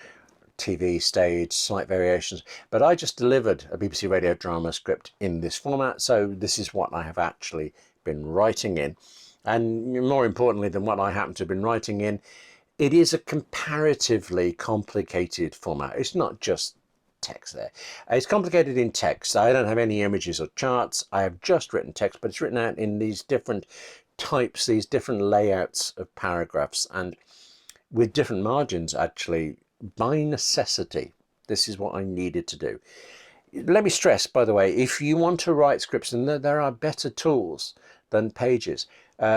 A: TV, stage, slight variations. But I just delivered a BBC radio drama script in this format, so this is what I have actually been writing in. And more importantly than what I happen to have been writing in, it is a comparatively complicated format. It's not just text there. It's complicated in text. I don't have any images or charts. I have just written text, but it's written out in these different types, these different layouts of paragraphs, and with different margins actually, by necessity. This is what I needed to do. Let me stress, by the way, if you want to write scripts, and there are better tools than Pages,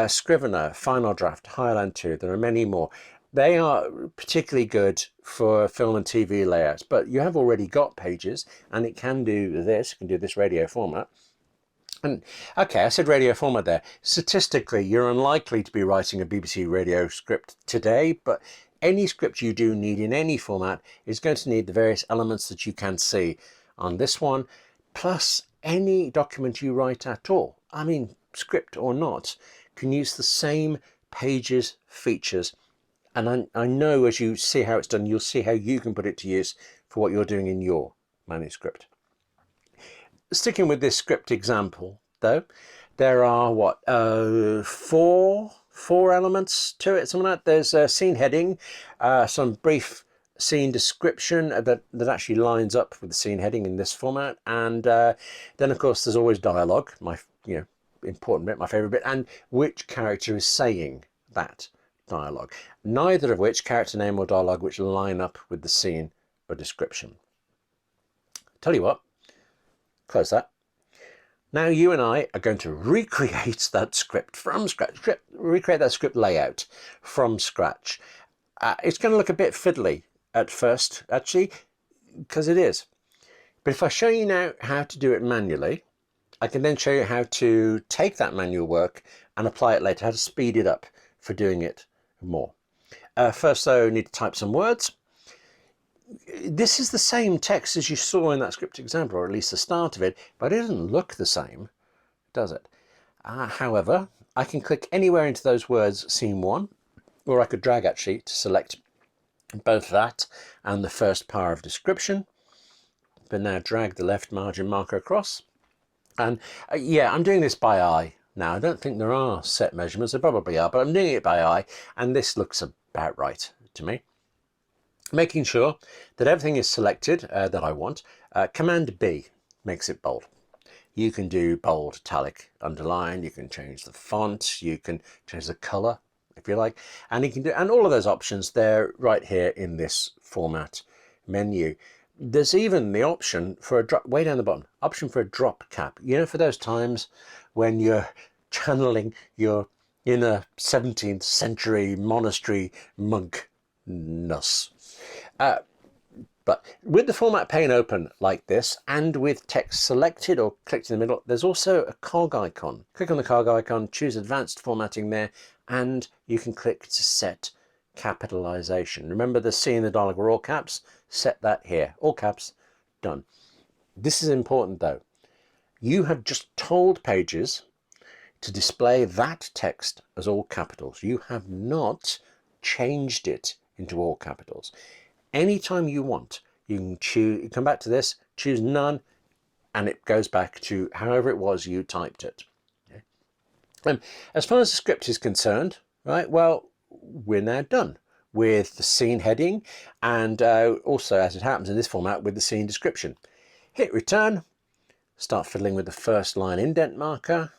A: Scrivener, Final Draft, Highland 2, there are many more. They are particularly good for film and TV layouts, but you have already got Pages, and it can do this. It can do this radio format. And okay, I said radio format there. Statistically, you're unlikely to be writing a BBC radio script today, but any script you do need in any format is going to need the various elements that you can see on this one, plus any document you write at all. I mean, script or not, can use the same Pages features. And I know as you see how it's done, you'll see how you can put it to use for what you're doing in your manuscript. Sticking with this script example, though, there are what, four elements to it, something like that. There's a scene heading, some brief scene description that actually lines up with the scene heading in this format, and then of course there's always dialogue, my important bit, my favorite bit, and which character is saying that dialogue. Neither of which, character name or dialogue, which line up with the scene or description. Tell you what. Close that. Now you and I are going to recreate that script from scratch. Recreate that script layout from scratch. It's going to look a bit fiddly at first, actually, because it is. But if I show you now how to do it manually, I can then show you how to take that manual work and apply it later, how to speed it up for doing it more. First, though, I need to type some words. This is the same text as you saw in that script example, or at least the start of it, but it doesn't look the same, does it? However, I can click anywhere into those words, scene 1, or I could drag actually to select both that and the first par of description, but now drag the left margin marker across. And yeah, I'm doing this by eye now. I don't think there are set measurements, there probably are, but I'm doing it by eye, and this looks about right to me. Making sure that everything is selected that I want. Command B makes it bold. You can do bold, italic, underline, you can change the font, you can change the color if you like, and you can do, and all of those options, they're right here in this format menu. There's even the option for a drop, way down the bottom, option for a drop cap. You know, for those times when you're channeling your inner 17th century monastery monkness. But with the format pane open like this, and with text selected or clicked in the middle, there's also a cog icon. Click on the cog icon, choose advanced formatting there, and you can click to set capitalization. Remember the C and the dialogue were all caps? Set that here, all caps, done. This is important though. You have just told Pages to display that text as all capitals. You have not changed it into all capitals. Anytime you want, you can choose, you come back to this, choose none, and it goes back to however it was you typed it. Okay. As far as the script is concerned, right, well, we're now done with the scene heading, and also, as it happens in this format, with the scene description. Hit return, start fiddling with the first line indent marker.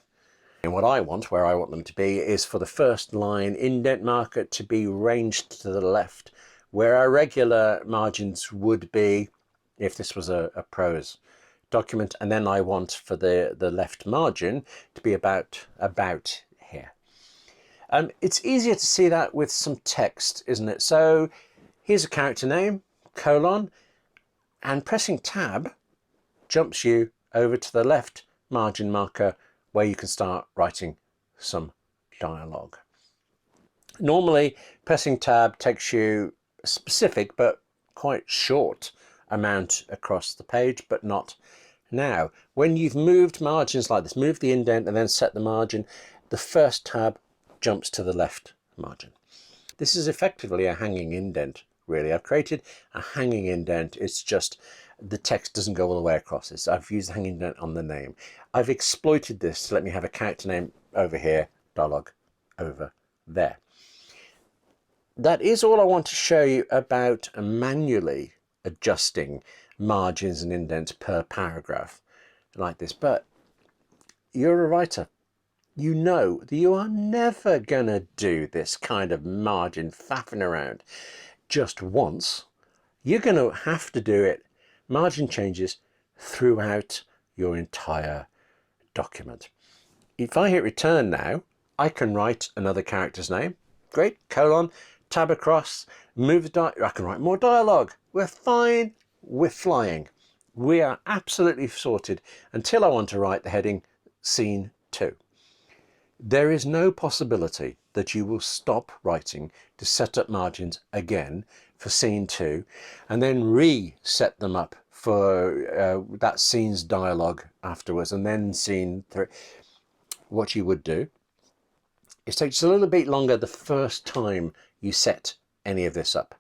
A: And what I want, where I want them to be, is for the first line indent marker to be ranged to the left, where our regular margins would be if this was a prose document, and then I want for the left margin to be about here. It's easier to see that with some text, isn't it? So here's a character name, colon, and pressing tab jumps you over to the left margin marker where you can start writing some dialogue. Normally, pressing tab takes you a specific but quite short amount across the page, but not now. When you've moved margins like this, move the indent and then set the margin, the first tab jumps to the left margin. This is effectively a hanging indent, really. I've created a hanging indent. It's just the text doesn't go all the way across this. I've used the hanging indent on the name. I've exploited this to let me have a character name over here, dialogue over there. That is all I want to show you about manually adjusting margins and indents per paragraph like this. But you're a writer. You know that you are never going to do this kind of margin faffing around just once. You're going to have to do it, margin changes, throughout your entire document. If I hit return now, I can write another character's name. Great, colon, tab across, move the I can write more dialogue. We're fine, we're flying. We are absolutely sorted until I want to write the heading Scene 2. There is no possibility that you will stop writing to set up margins again for Scene 2 and then reset them up for that scene's dialogue afterwards, and then Scene 3. What you would do is take just a little bit longer the first time you set any of this up.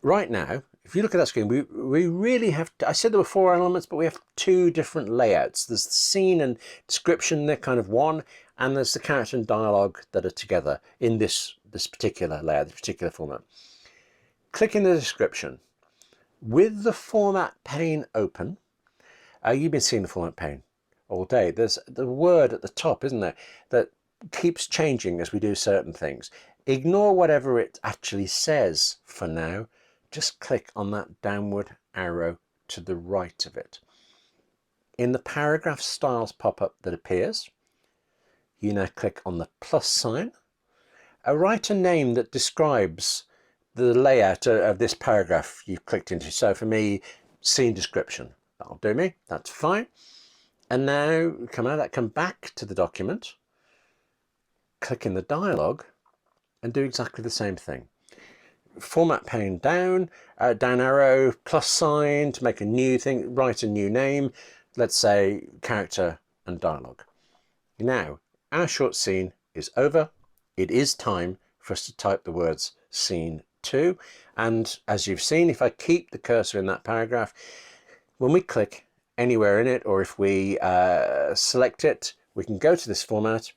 A: Right now, if you look at that screen, we really have, I said there were 4 elements, but we have 2 different layouts. There's the scene and description, they're kind of one, and there's the character and dialogue that are together in this particular layout, this particular format. Click in the description. With the format pane open, you've been seeing the format pane all day. There's the word at the top, isn't there, that keeps changing as we do certain things. Ignore whatever it actually says for now. Just click on that downward arrow to the right of it. In the paragraph styles pop-up that appears, you now click on the plus sign. Write a name that describes the layout of this paragraph you've clicked into. So for me, scene description. That'll do me, that's fine. And now come back to the document, click in the dialogue and do exactly the same thing. Format pane down, down arrow, plus sign to make a new thing, write a new name, let's say character and dialogue. Now, our short scene is over. It is time for us to type the words Scene 2. And as you've seen, if I keep the cursor in that paragraph, when we click anywhere in it, or if we select it, we can go to this format,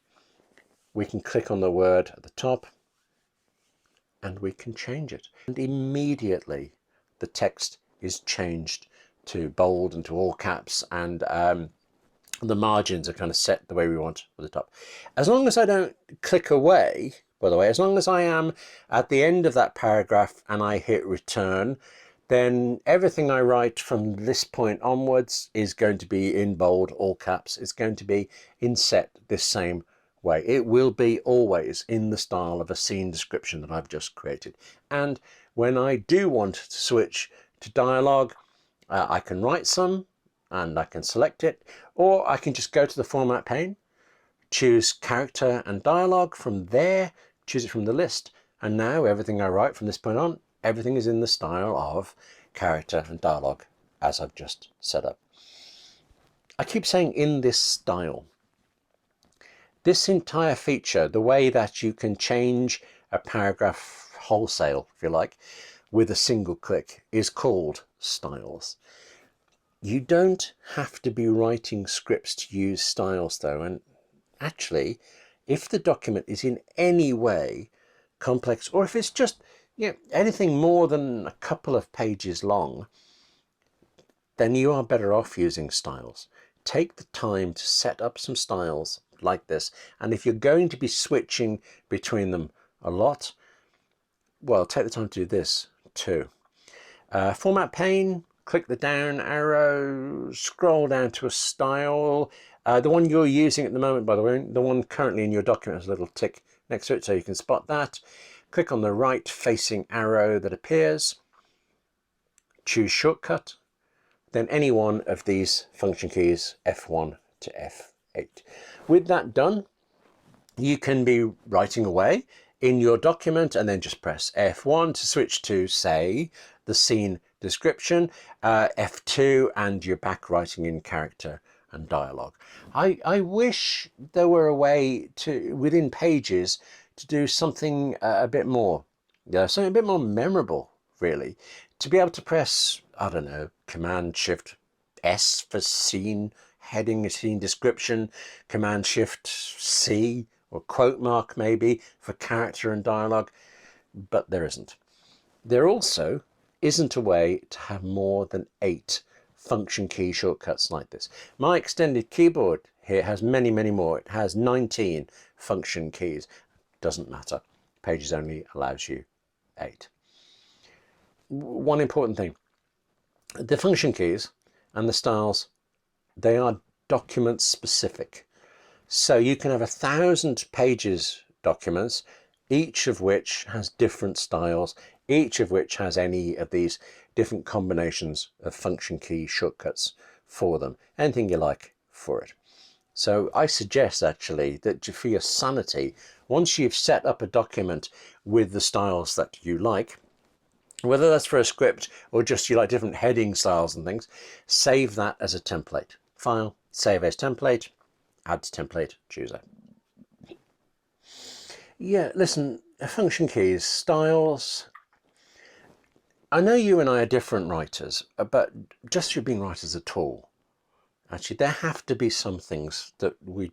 A: we can click on the word at the top, and we can change it. And immediately the text is changed to bold and to all caps, and the margins are kind of set the way we want at the top. As long as I don't click away, by the way, as long as I am at the end of that paragraph and I hit return, then everything I write from this point onwards is going to be in bold, all caps. It's going to be inset this same way. It will be always in the style of a scene description that I've just created. And when I do want to switch to dialogue, I can write some and I can select it, or I can just go to the format pane, choose character and dialogue from there, choose it from the list, and now everything I write from this point on, everything is in the style of character and dialogue as I've just set up. I keep saying in this style. This entire feature, the way that you can change a paragraph wholesale, if you like, with a single click, is called styles. You don't have to be writing scripts to use styles though, and actually, if the document is in any way complex, or if it's just anything more than a couple of pages long, then you are better off using styles. Take the time to set up some styles like this, and if you're going to be switching between them a lot, well, take the time to do this too. Format pane, click the down arrow, scroll down to a style. The one you're using at the moment, by the way, the one currently in your document has a little tick next to it so you can spot that. Click on the right facing arrow that appears, choose shortcut, then any one of these function keys, F1 to F8. With that done, you can be writing away in your document and then just press F1 to switch to, say, the scene description, F2, and you're back writing in character and dialogue. I wish there were a way to, within Pages, to do something a bit more, something a bit more memorable, really. To be able to press, I don't know, Command-Shift-S for scene heading, scene description, Command-Shift-C, or quote mark maybe, for character and dialogue, but there isn't. There also isn't a way to have more than 8 function key shortcuts like this. My extended keyboard here has many, many more. It has 19 function keys. Doesn't matter. Pages only allows you 8. One important thing, the function keys and the styles, they are document specific. So you can have 1,000 pages documents each of which has different styles, each of which has any of these different combinations of function key shortcuts for them, anything you like for it. So I suggest actually that for your sanity, once you've set up a document with the styles that you like, whether that's for a script or just you like different heading styles and things, save that as a template. File, save as template, add to template, choose it. Yeah, listen, function keys, styles. I know you and I are different writers, but just you being writers at all, actually, there have to be some things that we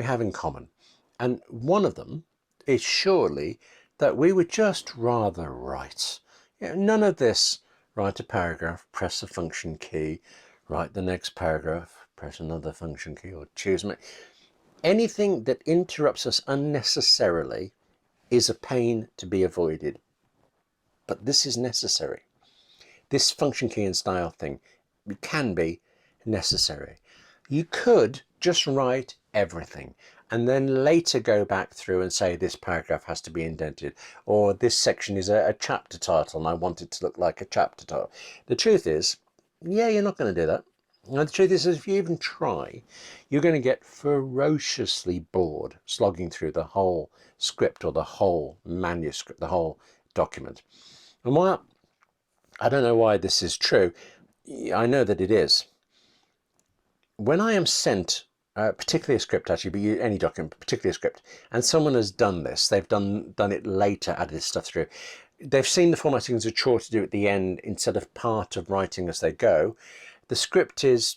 A: have in common. And one of them is surely that we would just rather write. You know, none of this, write a paragraph, press a function key, write the next paragraph, press another function key, or choose me. Anything that interrupts us unnecessarily is a pain to be avoided. But this is necessary. This function key and style thing can be necessary. You could just write everything and then later go back through and say this paragraph has to be indented, or this section is a chapter title and I want it to look like a chapter title. The truth is, yeah, you're not going to do that. And the truth is, if you even try, you're going to get ferociously bored slogging through the whole script or the whole manuscript, the whole document. And while I don't know why this is true, I know that it is. When I am sent, particularly a script actually, but any document, particularly a script, and someone has done this, they've done it later, added this stuff through, they've seen the formatting as a chore to do at the end instead of part of writing as they go. The script is,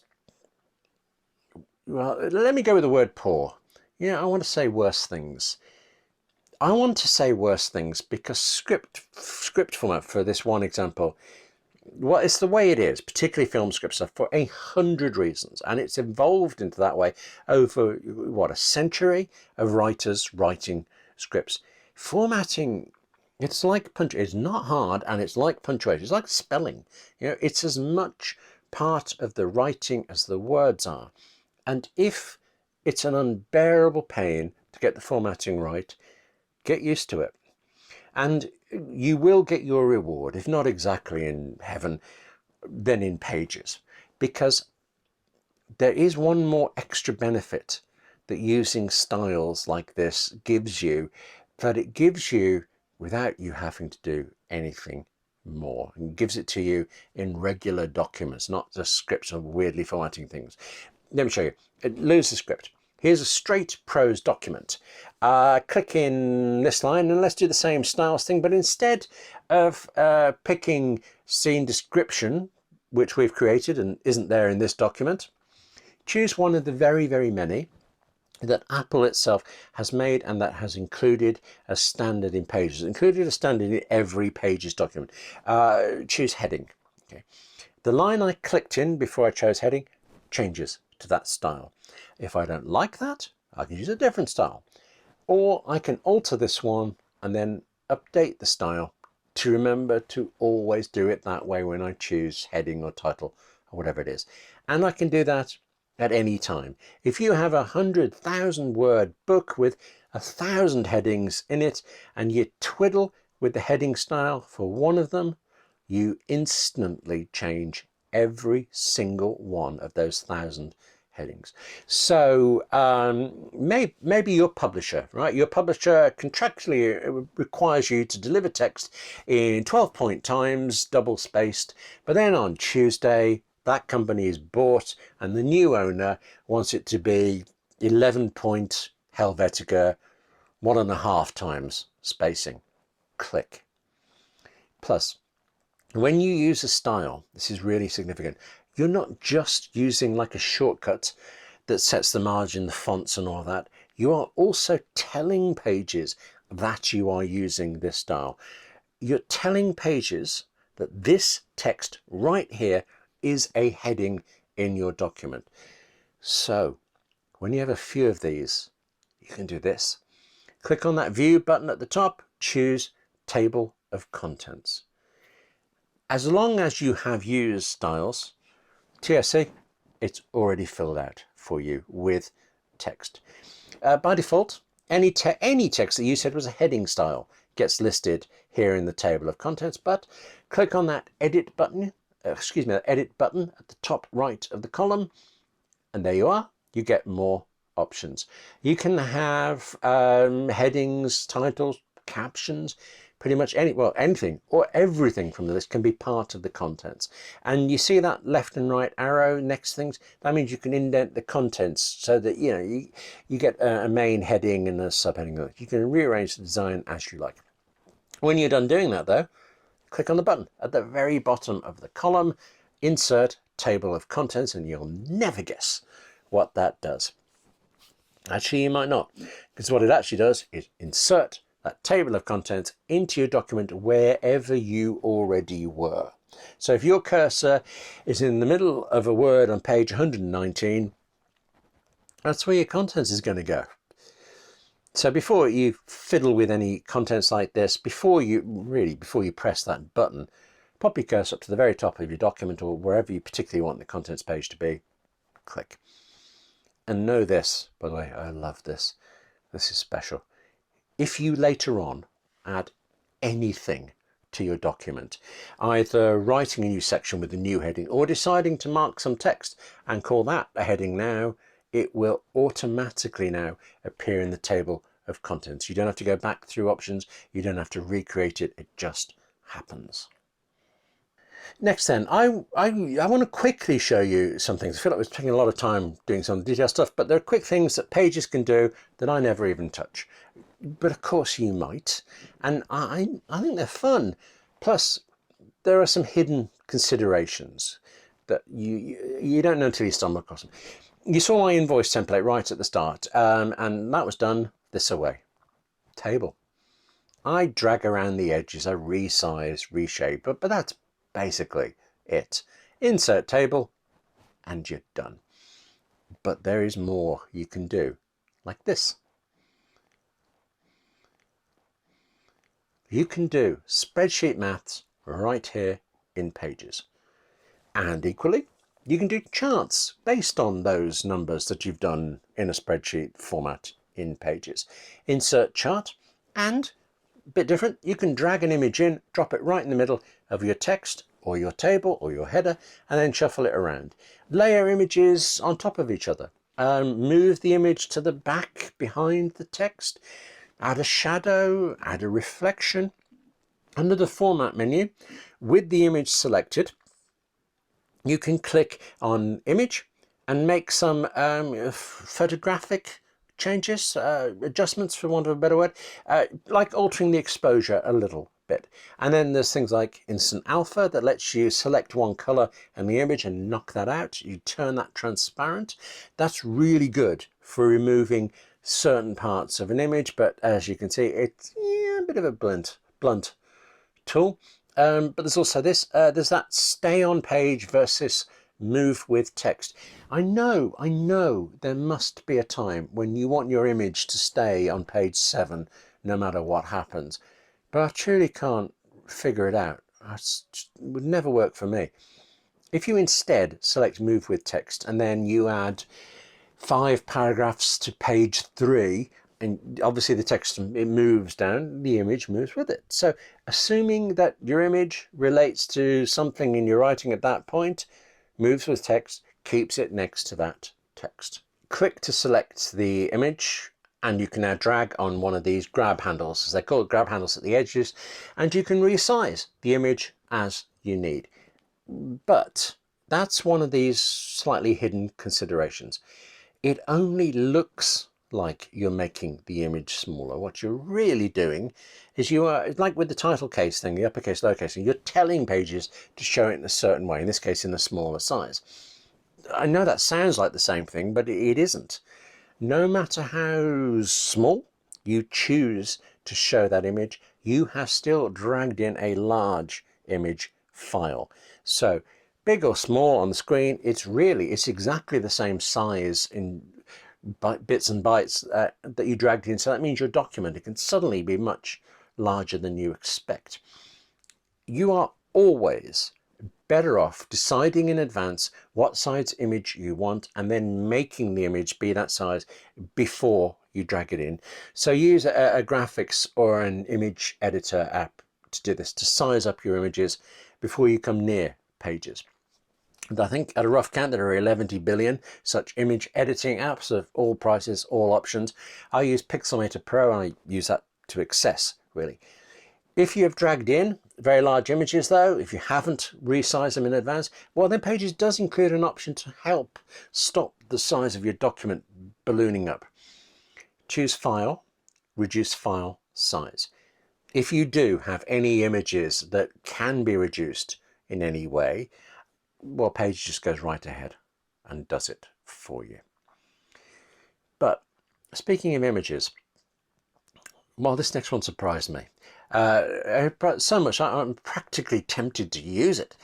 A: well, let me go with the word poor. Yeah, I want to say worse things. I want to say worse things because script format, for this one example, well, it's the way it is, particularly film scripts, for 100 reasons, and it's evolved into that way over, what, a century of writers writing scripts. Formatting, it's like it's not hard, and it's like punctuation, it's like spelling. You know, it's as much part of the writing as the words are. And if it's an unbearable pain to get the formatting right, get used to it. And you will get your reward, if not exactly in heaven, then in Pages. Because there is one more extra benefit that using styles like this gives you, that it gives you without you having to do anything more. And gives it to you in regular documents, not just scripts of weirdly formatting things. Let me show you. Lose the script. Here's a straight prose document. Click in this line and let's do the same styles thing, but instead of picking scene description, which we've created and isn't there in this document, choose one of the very, very many that Apple itself has made and that has included as standard in Pages, included as standard in every Pages document. Choose heading. Okay. The line I clicked in before I chose heading changes to that style. If I don't like that, I can use a different style. Or I can alter this one and then update the style to remember to always do it that way when I choose heading or title or whatever it is. And I can do that at any time. If you have 100,000 word book with 1,000 headings in it and you twiddle with the heading style for one of them, you instantly change every single one of those 1,000 headings. So maybe your publisher, right? Your publisher contractually requires you to deliver text in 12-point times, double spaced, but then on Tuesday, that company is bought and the new owner wants it to be 11-point Helvetica, 1.5 times spacing. Click. Plus, when you use a style, this is really significant, you're not just using like a shortcut that sets the margin, the fonts and all that. You are also telling Pages that you are using this style. You're telling Pages that this text right here is a heading in your document. So when you have a few of these, you can do this. Click on that View button at the top, choose Table of Contents. As long as you have used styles, TSC, it's already filled out for you with text. By default, any text that you said was a heading style gets listed here in the table of contents, but click on that edit button, that edit button at the top right of the column, and there you are. You get more options. You can have headings, titles, captions, pretty much anything or everything from the list can be part of the contents. And you see that left and right arrow next things, that means you can indent the contents so that you get a main heading and a subheading. You can rearrange the design as you like. When you're done doing that though, click on the button at the very bottom of the column, insert table of contents, and you'll never guess what that does. Actually, you might not, because what it actually does is insert that table of contents into your document wherever you already were. So if your cursor is in the middle of a word on page 119, that's where your contents is going to go. So before you fiddle with any contents like this, before you press that button, pop your cursor up to the very top of your document or wherever you particularly want the contents page to be. Click. And know this, by the way, I love this. This is special. If you later on add anything to your document, either writing a new section with a new heading or deciding to mark some text and call that a heading now, it will automatically now appear in the table of contents. You don't have to go back through options. You don't have to recreate it. It just happens. Next then, I want to quickly show you some things. I feel like we're taking a lot of time doing some detailed stuff, but there are quick things that pages can do that I never even touch. But of course you might, and I think they're fun. Plus, there are some hidden considerations that you don't know until you stumble across them. You saw my invoice template right at the start, and that was done this way. Table. I drag around the edges, I resize, reshape, but that's basically it. Insert table and you're done. But there is more you can do, like this. You can do spreadsheet maths right here in Pages. And equally, you can do charts based on those numbers that you've done in a spreadsheet format in Pages. Insert chart, and a bit different, you can drag an image in, drop it right in the middle of your text or your table or your header, and then shuffle it around. Layer images on top of each other. Move the image to the back behind the text. Add a shadow, add a reflection. Under the format menu, with the image selected, you can click on image and make some photographic changes, adjustments for want of a better word, like altering the exposure a little bit. And then there's things like Instant Alpha that lets you select one color in the image and knock that out. You turn that transparent. That's really good for removing certain parts of an image, but as you can see, it's a bit of a blunt tool. But there's also this, there's that stay on page versus move with text. I know there must be a time when you want your image to stay on page 7 no matter what happens, but I truly can't figure it out. It would never work for me. If you instead select move with text and then you add 5 paragraphs to page 3, and obviously the text, it moves down, the image moves with it. So assuming that your image relates to something in your writing at that point, moves with text, keeps it next to that text. Click to select the image, and you can now drag on one of these grab handles, as they call it, grab handles at the edges, and you can resize the image as you need. But that's one of these slightly hidden considerations. It only looks like you're making the image smaller. What you're really doing is you are, like with the title case thing, the uppercase, lowercase thing, you're telling Pages to show it in a certain way, in this case in a smaller size. I know that sounds like the same thing, but it isn't. No matter how small you choose to show that image, you have still dragged in a large image file. So big or small on the screen, it's exactly the same size in bits and bytes that you dragged in. So that means your document, it can suddenly be much larger than you expect. You are always better off deciding in advance what size image you want and then making the image be that size before you drag it in. So use a graphics or an image editor app to do this, to size up your images before you come near pages. And I think at a rough count there are 11 billion such image editing apps of all prices, all options. I use Pixelmator Pro and I use that to excess, really. If you have dragged in very large images though, if you haven't resized them in advance, well then Pages does include an option to help stop the size of your document ballooning up. Choose File, Reduce File Size. If you do have any images that can be reduced in any way, well, Pages just goes right ahead and does it for you. But speaking of images, well, this next one surprised me. So much I'm practically tempted to use it.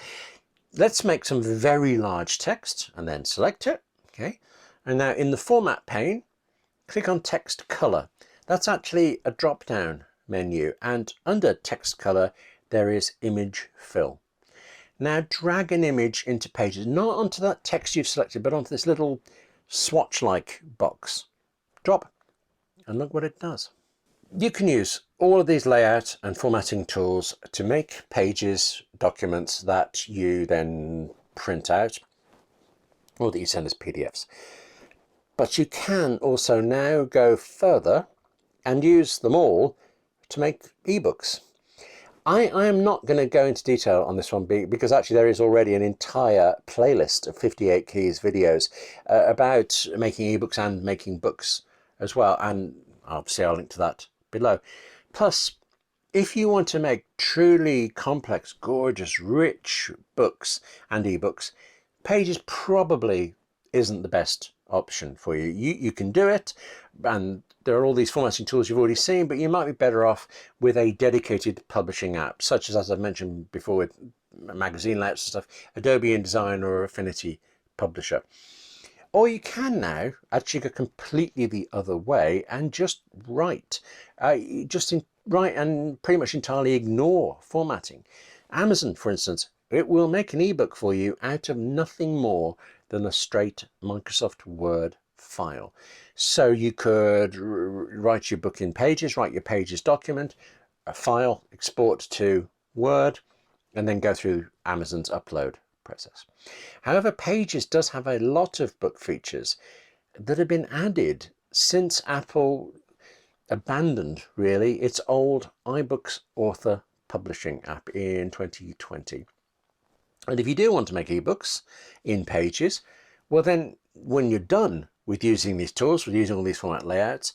A: Let's make some very large text and then select it. Okay, and now in the format pane, click on text color. That's actually a drop down menu, and under text color there is image fill. Now drag an image into Pages, not onto that text you've selected, but onto this little swatch like box. Drop, and look what it does. You can use all of these layout and formatting tools to make Pages documents that you then print out or that you send as PDFs. But you can also now go further and use them all to make ebooks. I am not going to go into detail on this one because actually there is already an entire playlist of 58 Keys videos about making ebooks and making books as well, and obviously I'll link to that below. Plus, if you want to make truly complex, gorgeous, rich books and ebooks, Pages probably isn't the best option for you. You can do it, and there are all these formatting tools you've already seen, but you might be better off with a dedicated publishing app, such as I've mentioned before with magazine layouts and stuff, Adobe InDesign or Affinity Publisher. Or you can now actually go completely the other way and just write. Write and pretty much entirely ignore formatting. Amazon, for instance, it will make an ebook for you out of nothing more than a straight Microsoft Word file. So you could write your book in Pages, write your Pages document, a file, export to Word, and then go through Amazon's upload process. However, Pages does have a lot of book features that have been added since Apple abandoned really its old iBooks author publishing app in 2020. And if you do want to make ebooks in Pages, well then when you're done with using these tools, with using all these format layouts,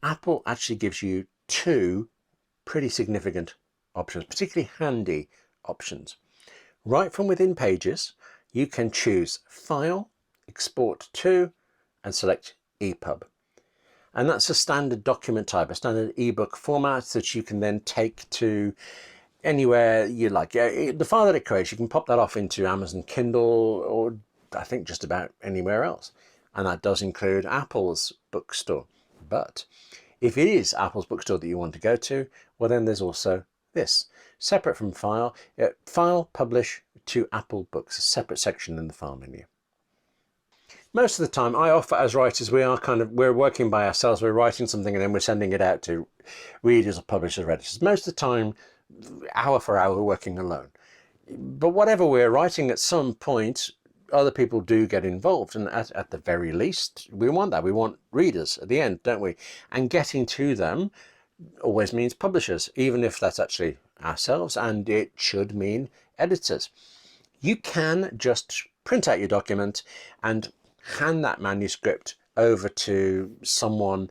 A: Apple actually gives you two pretty significant options, particularly handy options. Right from within Pages, you can choose File, Export to, and select EPUB. And that's a standard document type, a standard ebook format that you can then take to anywhere you like. The file that it creates, you can pop that off into Amazon Kindle or I think just about anywhere else. And that does include Apple's bookstore. But if it is Apple's bookstore that you want to go to, well then there's also this. Separate from File, File, Publish to Apple Books, a separate section in the File menu. Most of the time, I offer as writers, we're working by ourselves, we're writing something and then we're sending it out to readers or publishers or editors. Most of the time, hour for hour, we're working alone. But whatever we're writing, at some point, other people do get involved. And at the very least, we want that. We want readers at the end, don't we? And getting to them always means publishers, even if that's actually ourselves, and it should mean editors. You can just print out your document and hand that manuscript over to someone,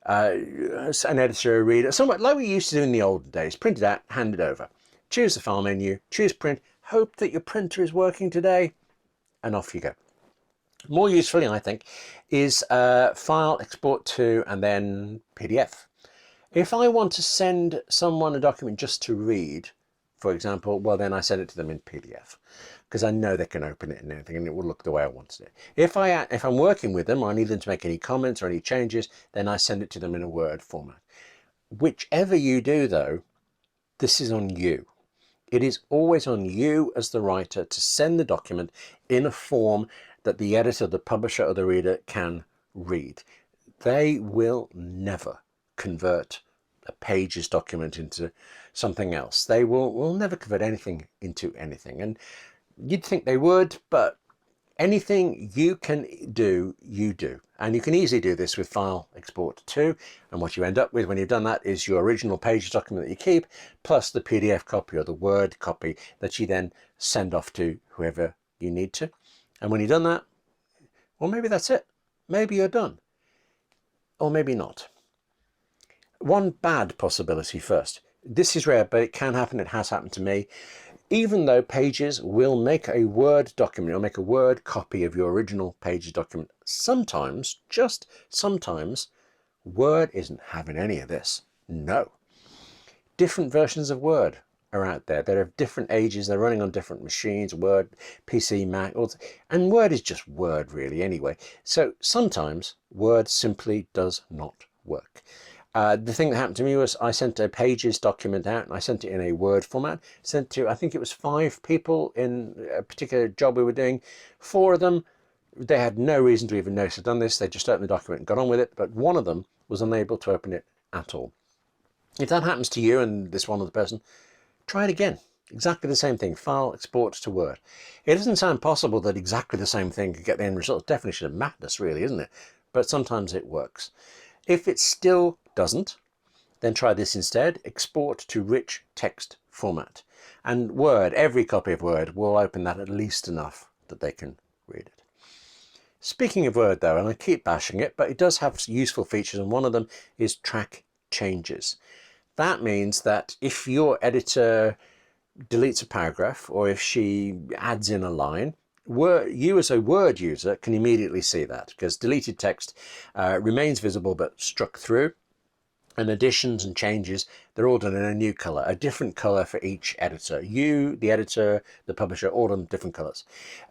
A: an editor, a reader, someone like we used to do in the olden days. Print it out, hand it over. Choose the file menu, choose print, hope that your printer is working today, and off you go. More usefully, I think, is File, Export to, and then PDF. If I want to send someone a document just to read, for example, well then I send it to them in PDF because I know they can open it and everything and it will look the way I want it. If I'm working with them, or I need them to make any comments or any changes, then I send it to them in a Word format. Whichever you do though, this is on you. It is always on you as the writer to send the document in a form that the editor, the publisher, or the reader can read. They will never convert a Pages document into something else. They will never convert anything into anything. And you'd think they would, but anything you can do, you do. And you can easily do this with File Export to. And what you end up with when you've done that is your original Pages document that you keep, plus the PDF copy or the Word copy that you then send off to whoever you need to. And when you've done that, well, maybe that's it. Maybe you're done. Or maybe not. One bad possibility first. This is rare, but it can happen. It has happened to me. Even though Pages will make a Word document, or make a Word copy of your original Pages document, sometimes, just sometimes, Word isn't having any of this. No. Different versions of Word are out there. They're of different ages. They're running on different machines, Word, PC, Mac, and Word is just Word really anyway. So sometimes Word simply does not work. The thing that happened to me was I sent a Pages document out and I sent it in a Word format. Sent to, I think it was 5 people in a particular job we were doing. 4 of them, they had no reason to even notice I'd done this. They just opened the document and got on with it. But one of them was unable to open it at all. If that happens to you and this one other person, try it again. Exactly the same thing. File, export to Word. It doesn't sound possible that exactly the same thing could get the end result. Definition of madness, really, isn't it? But sometimes it works. If it still doesn't, then try this instead. Export to rich text format. And Word, every copy of Word will open that at least enough that they can read it. Speaking of Word though, and I keep bashing it, but it does have useful features, and one of them is track changes. That means that if your editor deletes a paragraph, or if she adds in a line, you as a Word user can immediately see that, because deleted text remains visible but struck through, and additions and changes, they're all done in a new color, a different color for each editor. You, the editor, the publisher, all done different colors.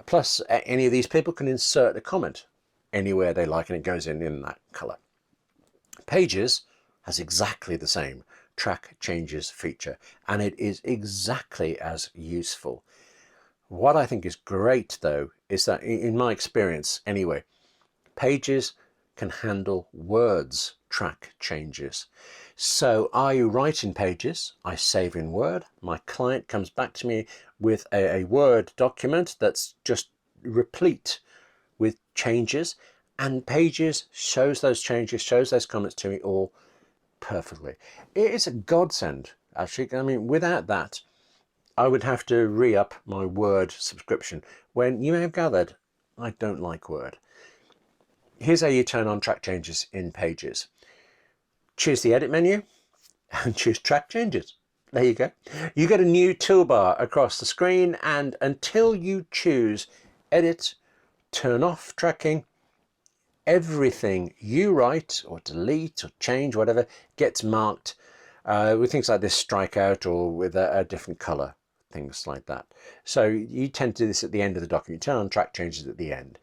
A: Plus, any of these people can insert a comment anywhere they like, and it goes in that color. Pages has exactly the same track changes feature, and it is exactly as useful. What I think is great though is that, in my experience anyway, Pages can handle Word's track changes. So I write in Pages, I save in Word, my client comes back to me with a Word document that's just replete with changes, and Pages shows those changes, shows those comments to me all perfectly. It is a godsend, actually. I mean, without that, I would have to re-up my Word subscription, when you may have gathered, I don't like Word. Here's how you turn on track changes in Pages. Choose the edit menu and choose track changes. There you go. You get a new toolbar across the screen, and until you choose edit, turn off tracking, everything you write or delete or change, whatever, gets marked with things like this strikeout, or with a different color, things like that. So you tend to do this at the end of the document. Turn on track changes at the end.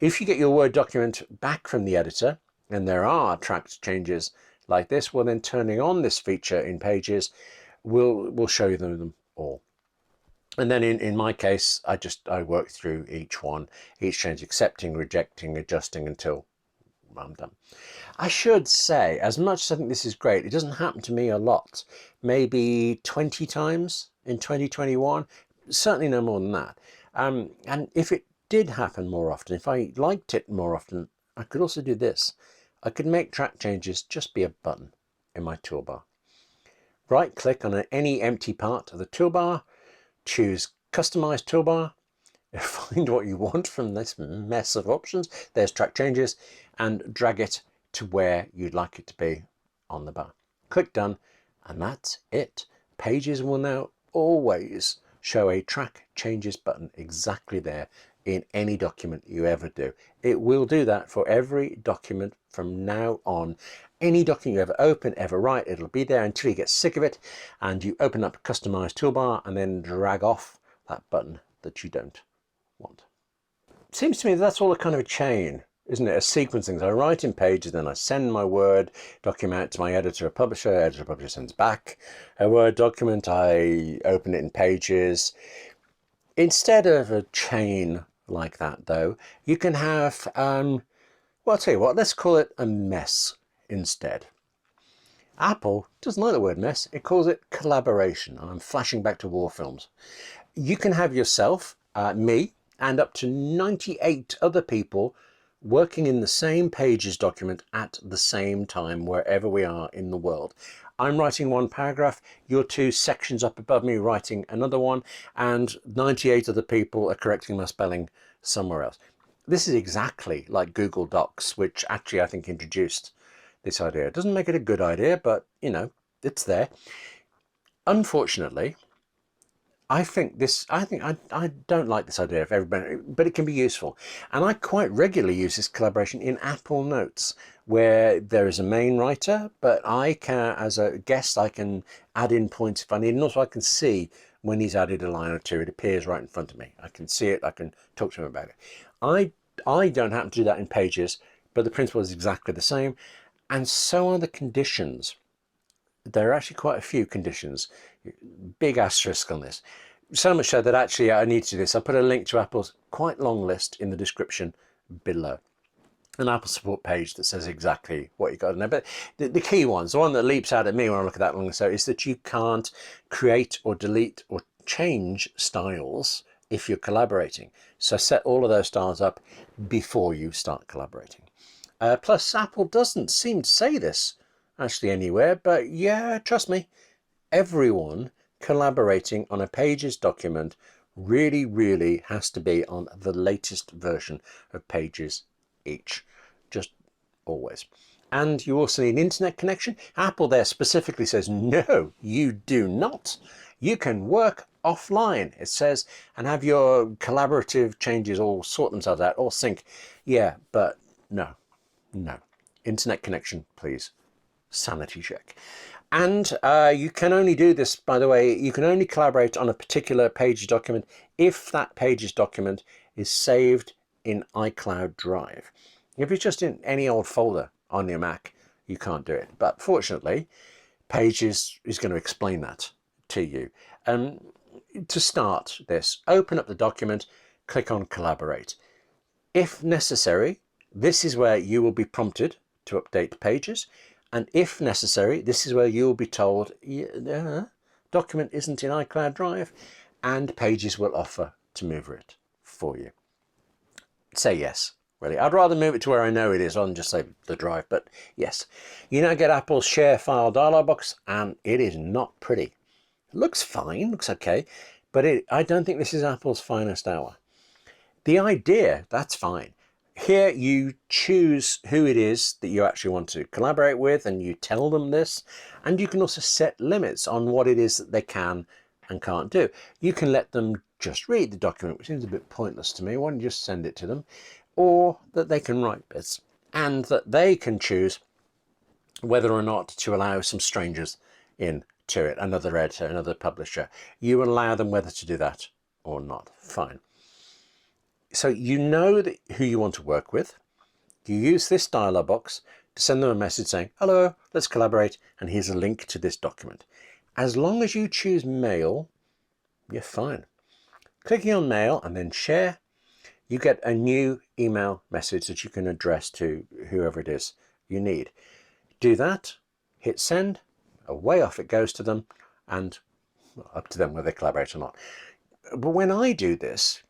A: If you get your Word document back from the editor and there are track changes like this, well, then turning on this feature in Pages will show you them all. And then in my case, I work through each change, accepting, rejecting, adjusting until I'm done. I should say, as much as I think this is great, it doesn't happen to me a lot. Maybe 20 times in 2021, certainly no more than that. And if it did happen more often, if I liked it more often, I could also do this. I could make track changes just be a button in my toolbar. Right click on any empty part of the toolbar, choose Customize Toolbar, find what you want from this mess of options. There's track changes, and drag it to where you'd like it to be on the bar. Click done, and that's it. Pages will now always show a track changes button exactly there in any document you ever do. It will do that for every document from now on. Any document you ever open, ever write, it'll be there until you get sick of it and you open up a Customize Toolbar and then drag off that button that you don't want. It seems to me that's all a kind of a chain isn't it? A sequence of things. I write in Pages, then I send my Word document to my editor or publisher. Editor or publisher sends back a Word document. I open it in Pages. Instead of a chain like that, though, you can have, well, I'll tell you what, let's call it a mess instead. Apple doesn't like the word mess, it calls it collaboration. And I'm flashing back to war films. You can have yourself, me, and up to 98 other people working in the same Pages document at the same time, wherever we are in the world. I'm writing one paragraph, you're 2 sections up above me writing another one, and 98 other people are correcting my spelling somewhere else. This is exactly like Google Docs, which actually I think introduced this idea. It doesn't make it a good idea, but you know, it's there. Unfortunately, I don't like this idea of everybody, but it can be useful. And I quite regularly use this collaboration in Apple Notes, where there is a main writer, but I can, as a guest, I can add in points if I need, and also I can see when he's added a line or two. It appears right in front of me. I can see it, I can talk to him about it. I don't happen to do that in Pages, but the principle is exactly the same, and so are the conditions. There are actually quite a few conditions, big asterisk on this. So much so that actually I need to do this. I'll put a link to Apple's quite long list in the description below. An Apple support page that says exactly what you got to know. But the key ones, the one that leaps out at me when I look at that long list, is that you can't create or delete or change styles if you're collaborating. So set all of those styles up before you start collaborating. Plus, Apple doesn't seem to say this actually anywhere, but yeah, trust me, everyone collaborating on a Pages document really has to be on the latest version of Pages each, just always. And you also need an internet connection. Apple there specifically says, no, you do not. You can work offline, it says, and have your collaborative changes all sort themselves out, all sync. Yeah, but no. Internet connection, please. Sanity check. And you can only do this, by the way, you can only collaborate on a particular Pages document if that Pages document is saved in iCloud Drive. If it's just in any old folder on your Mac, you can't do it. But fortunately, Pages is going to explain that to you. To start this, open up the document, click on Collaborate. If necessary, this is where you will be prompted to update Pages. And if necessary, this is where you will be told, document isn't in iCloud Drive, and Pages will offer to move it for you. Say yes, really. I'd rather move it to where I know it is on just say the drive, but yes. You now get Apple's Share File dialog box, and it is not pretty. It looks fine, looks okay, but I don't think this is Apple's finest hour. The idea, that's fine. Here you choose who it is that you actually want to collaborate with, and you tell them this, and you can also set limits on what it is that they can and can't do. You can let them just read the document, which seems a bit pointless to me. Why don't you just send it to them? Or that they can write bits, and that they can choose whether or not to allow some strangers in to it, another editor, another publisher. You allow them whether to do that or not. Fine. So you know who you want to work with. You use this dialog box to send them a message saying, hello, let's collaborate, and here's a link to this document. As long as you choose mail, you're fine. Clicking on mail and then share, you get a new email message that you can address to whoever it is you need. Do that, hit send, away off it goes to them, and up to them whether they collaborate or not. But when I do this,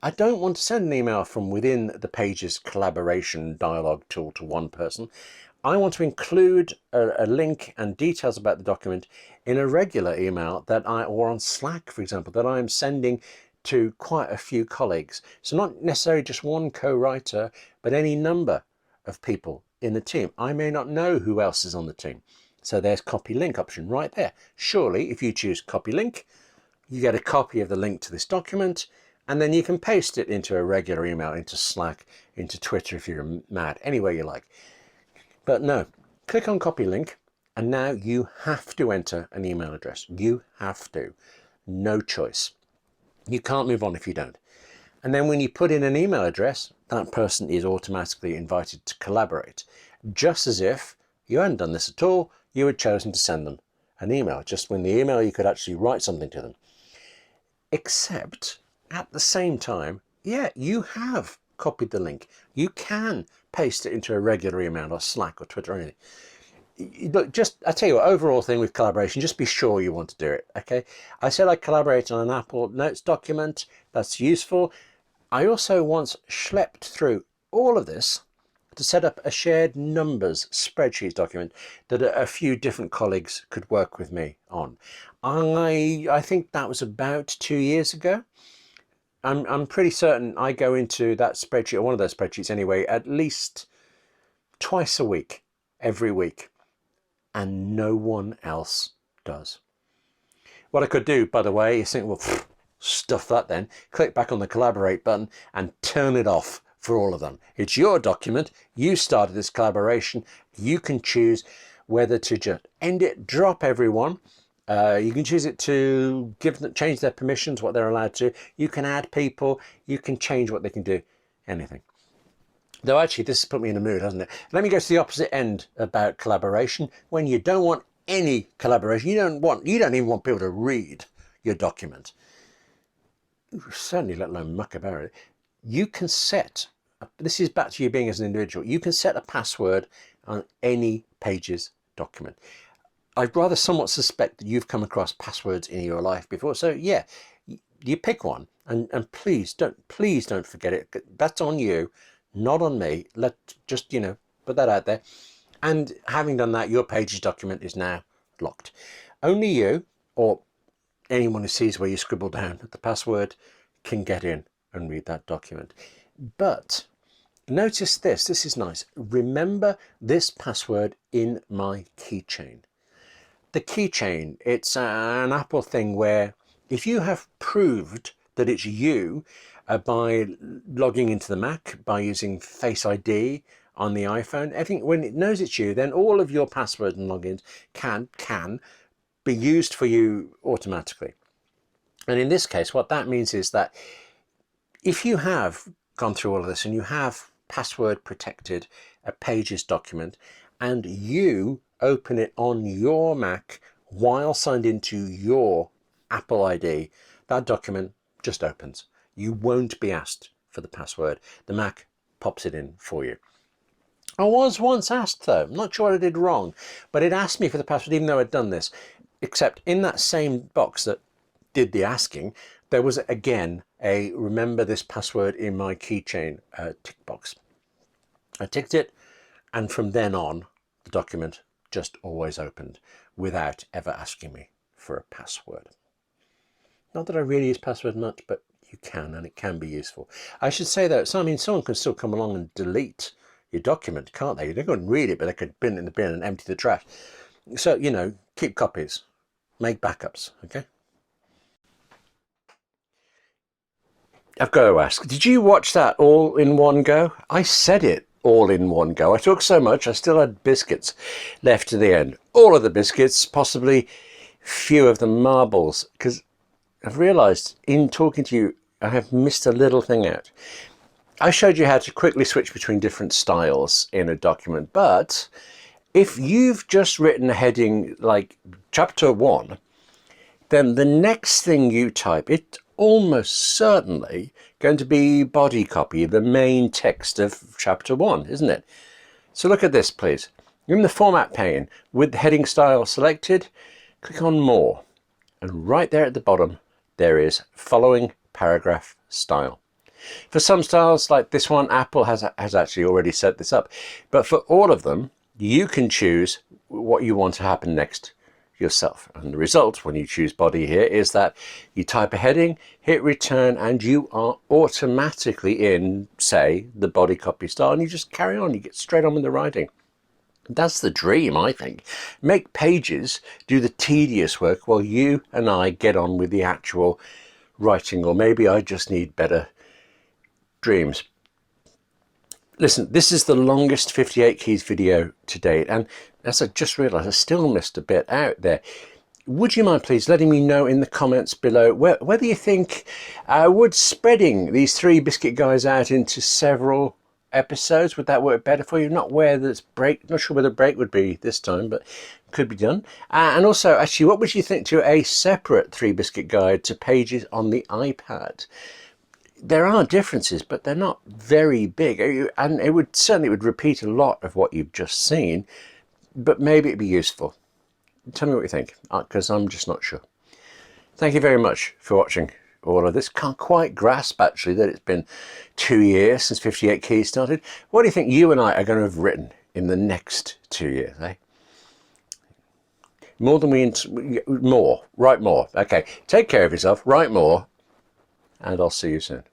A: I don't want to send an email from within the Pages collaboration dialogue tool to one person. I want to include a link and details about the document in a regular email or on Slack, for example, that I'm sending to quite a few colleagues. So not necessarily just one co-writer, but any number of people in the team. I may not know who else is on the team. So there's copy link option right there. Surely, if you choose copy link, you get a copy of the link to this document, and then you can paste it into a regular email, into Slack, into Twitter if you're mad, anywhere you like. But no, click on copy link, and now you have to enter an email address. You have to. No choice. You can't move on if you don't. And then when you put in an email address, that person is automatically invited to collaborate, just as if you hadn't done this at all, you had chosen to send them an email. Just when the email, you could actually write something to them. Except at the same time, yeah, you have copied the link. You can paste it into a regular email or Slack or Twitter or anything. Look, I tell you what, overall thing with collaboration, just be sure you want to do it, okay? I said I collaborate on an Apple Notes document. That's useful. I also once schlepped through all of this to set up a shared numbers spreadsheet document that a few different colleagues could work with me on. I think that was about 2 years ago. I'm pretty certain I go into that spreadsheet, or one of those spreadsheets anyway, at least twice a week, every week, and no one else does. What I could do, by the way, is think, well, stuff that then, click back on the collaborate button and turn it off for all of them. It's your document. You started this collaboration. You can choose whether to just end it, drop everyone. You can choose it to change their permissions, what they're allowed to. You can add people. You can change what they can do. Anything. Though actually, this has put me in a mood, hasn't it? Let me go to the opposite end about collaboration. When you don't want any collaboration, you don't even want people to read your document. Certainly let alone muck about it. You can set, this is back to you being as an individual, you can set a password on any Pages document. I'd rather somewhat suspect that you've come across passwords in your life before. So yeah, you pick one and please don't forget it. That's on you, not on me. Just, put that out there. And having done that, your Pages document is now locked. Only you or anyone who sees where you scribble down the password can get in and read that document. But notice this is nice. Remember this password in my keychain. The keychain, it's an Apple thing where if you have proved that it's you by logging into the Mac, by using Face ID on the iPhone, I think when it knows it's you, then all of your passwords and logins can be used for you automatically. And in this case, what that means is that if you have gone through all of this and you have password protected a Pages document and you open it on your Mac while signed into your Apple ID, that document just opens. You won't be asked for the password. The Mac pops it in for you. I was once asked though, I'm not sure what I did wrong, but it asked me for the password even though I'd done this, except in that same box that did the asking, there was again a remember this password in my keychain tick box. I ticked it, and from then on, the document just always opened without ever asking me for a password. Not that I really use password much, but you can, and it can be useful. I should say though, someone can still come along and delete your document, can't they? They couldn't read it, but they could bin it in the bin and empty the trash. So, keep copies, make backups, okay? I've got to ask, did you watch that all in one go? I said it all in one go. I talked so much, I still had biscuits left to the end. All of the biscuits, possibly few of the marbles, because I've realised in talking to you, I have missed a little thing out. I showed you how to quickly switch between different styles in a document, but if you've just written a heading like chapter 1, then the next thing you type, it almost certainly going to be body copy, the main text of chapter 1, isn't it? So look at this, please. In the format pane, with the heading style selected, click on more. And right there at the bottom, there is following paragraph style. For some styles like this one, Apple has actually already set this up. But for all of them, you can choose what you want to happen next yourself. And the result when you choose body here is that you type a heading, hit return, and you are automatically in, say, the body copy style, and you just carry on. You get straight on with the writing. That's the dream, I think. Make Pages do the tedious work while you and I get on with the actual writing, or maybe I just need better dreams. Listen, this is the longest 58 keys video to date, and as I just realized, I still missed a bit out there. would you mind please letting me know in the comments below whether you think would spreading these 3 biscuit guys out into several episodes, would that work better for you? Not sure where the break would be this time, but could be done. And also, actually, what would you think to a separate 3 biscuit guide to pages on the iPad? There are differences, but they're not very big, and it would repeat a lot of what you've just seen, but maybe it'd be useful. Tell me what you think, because I'm just not sure. Thank you very much for watching all of this. Can't quite grasp actually that it's been 2 years since 58 Keys started. What do you think you and I are going to have written in the next 2 years, eh? Write more. Okay, take care of yourself, write more, and I'll see you soon.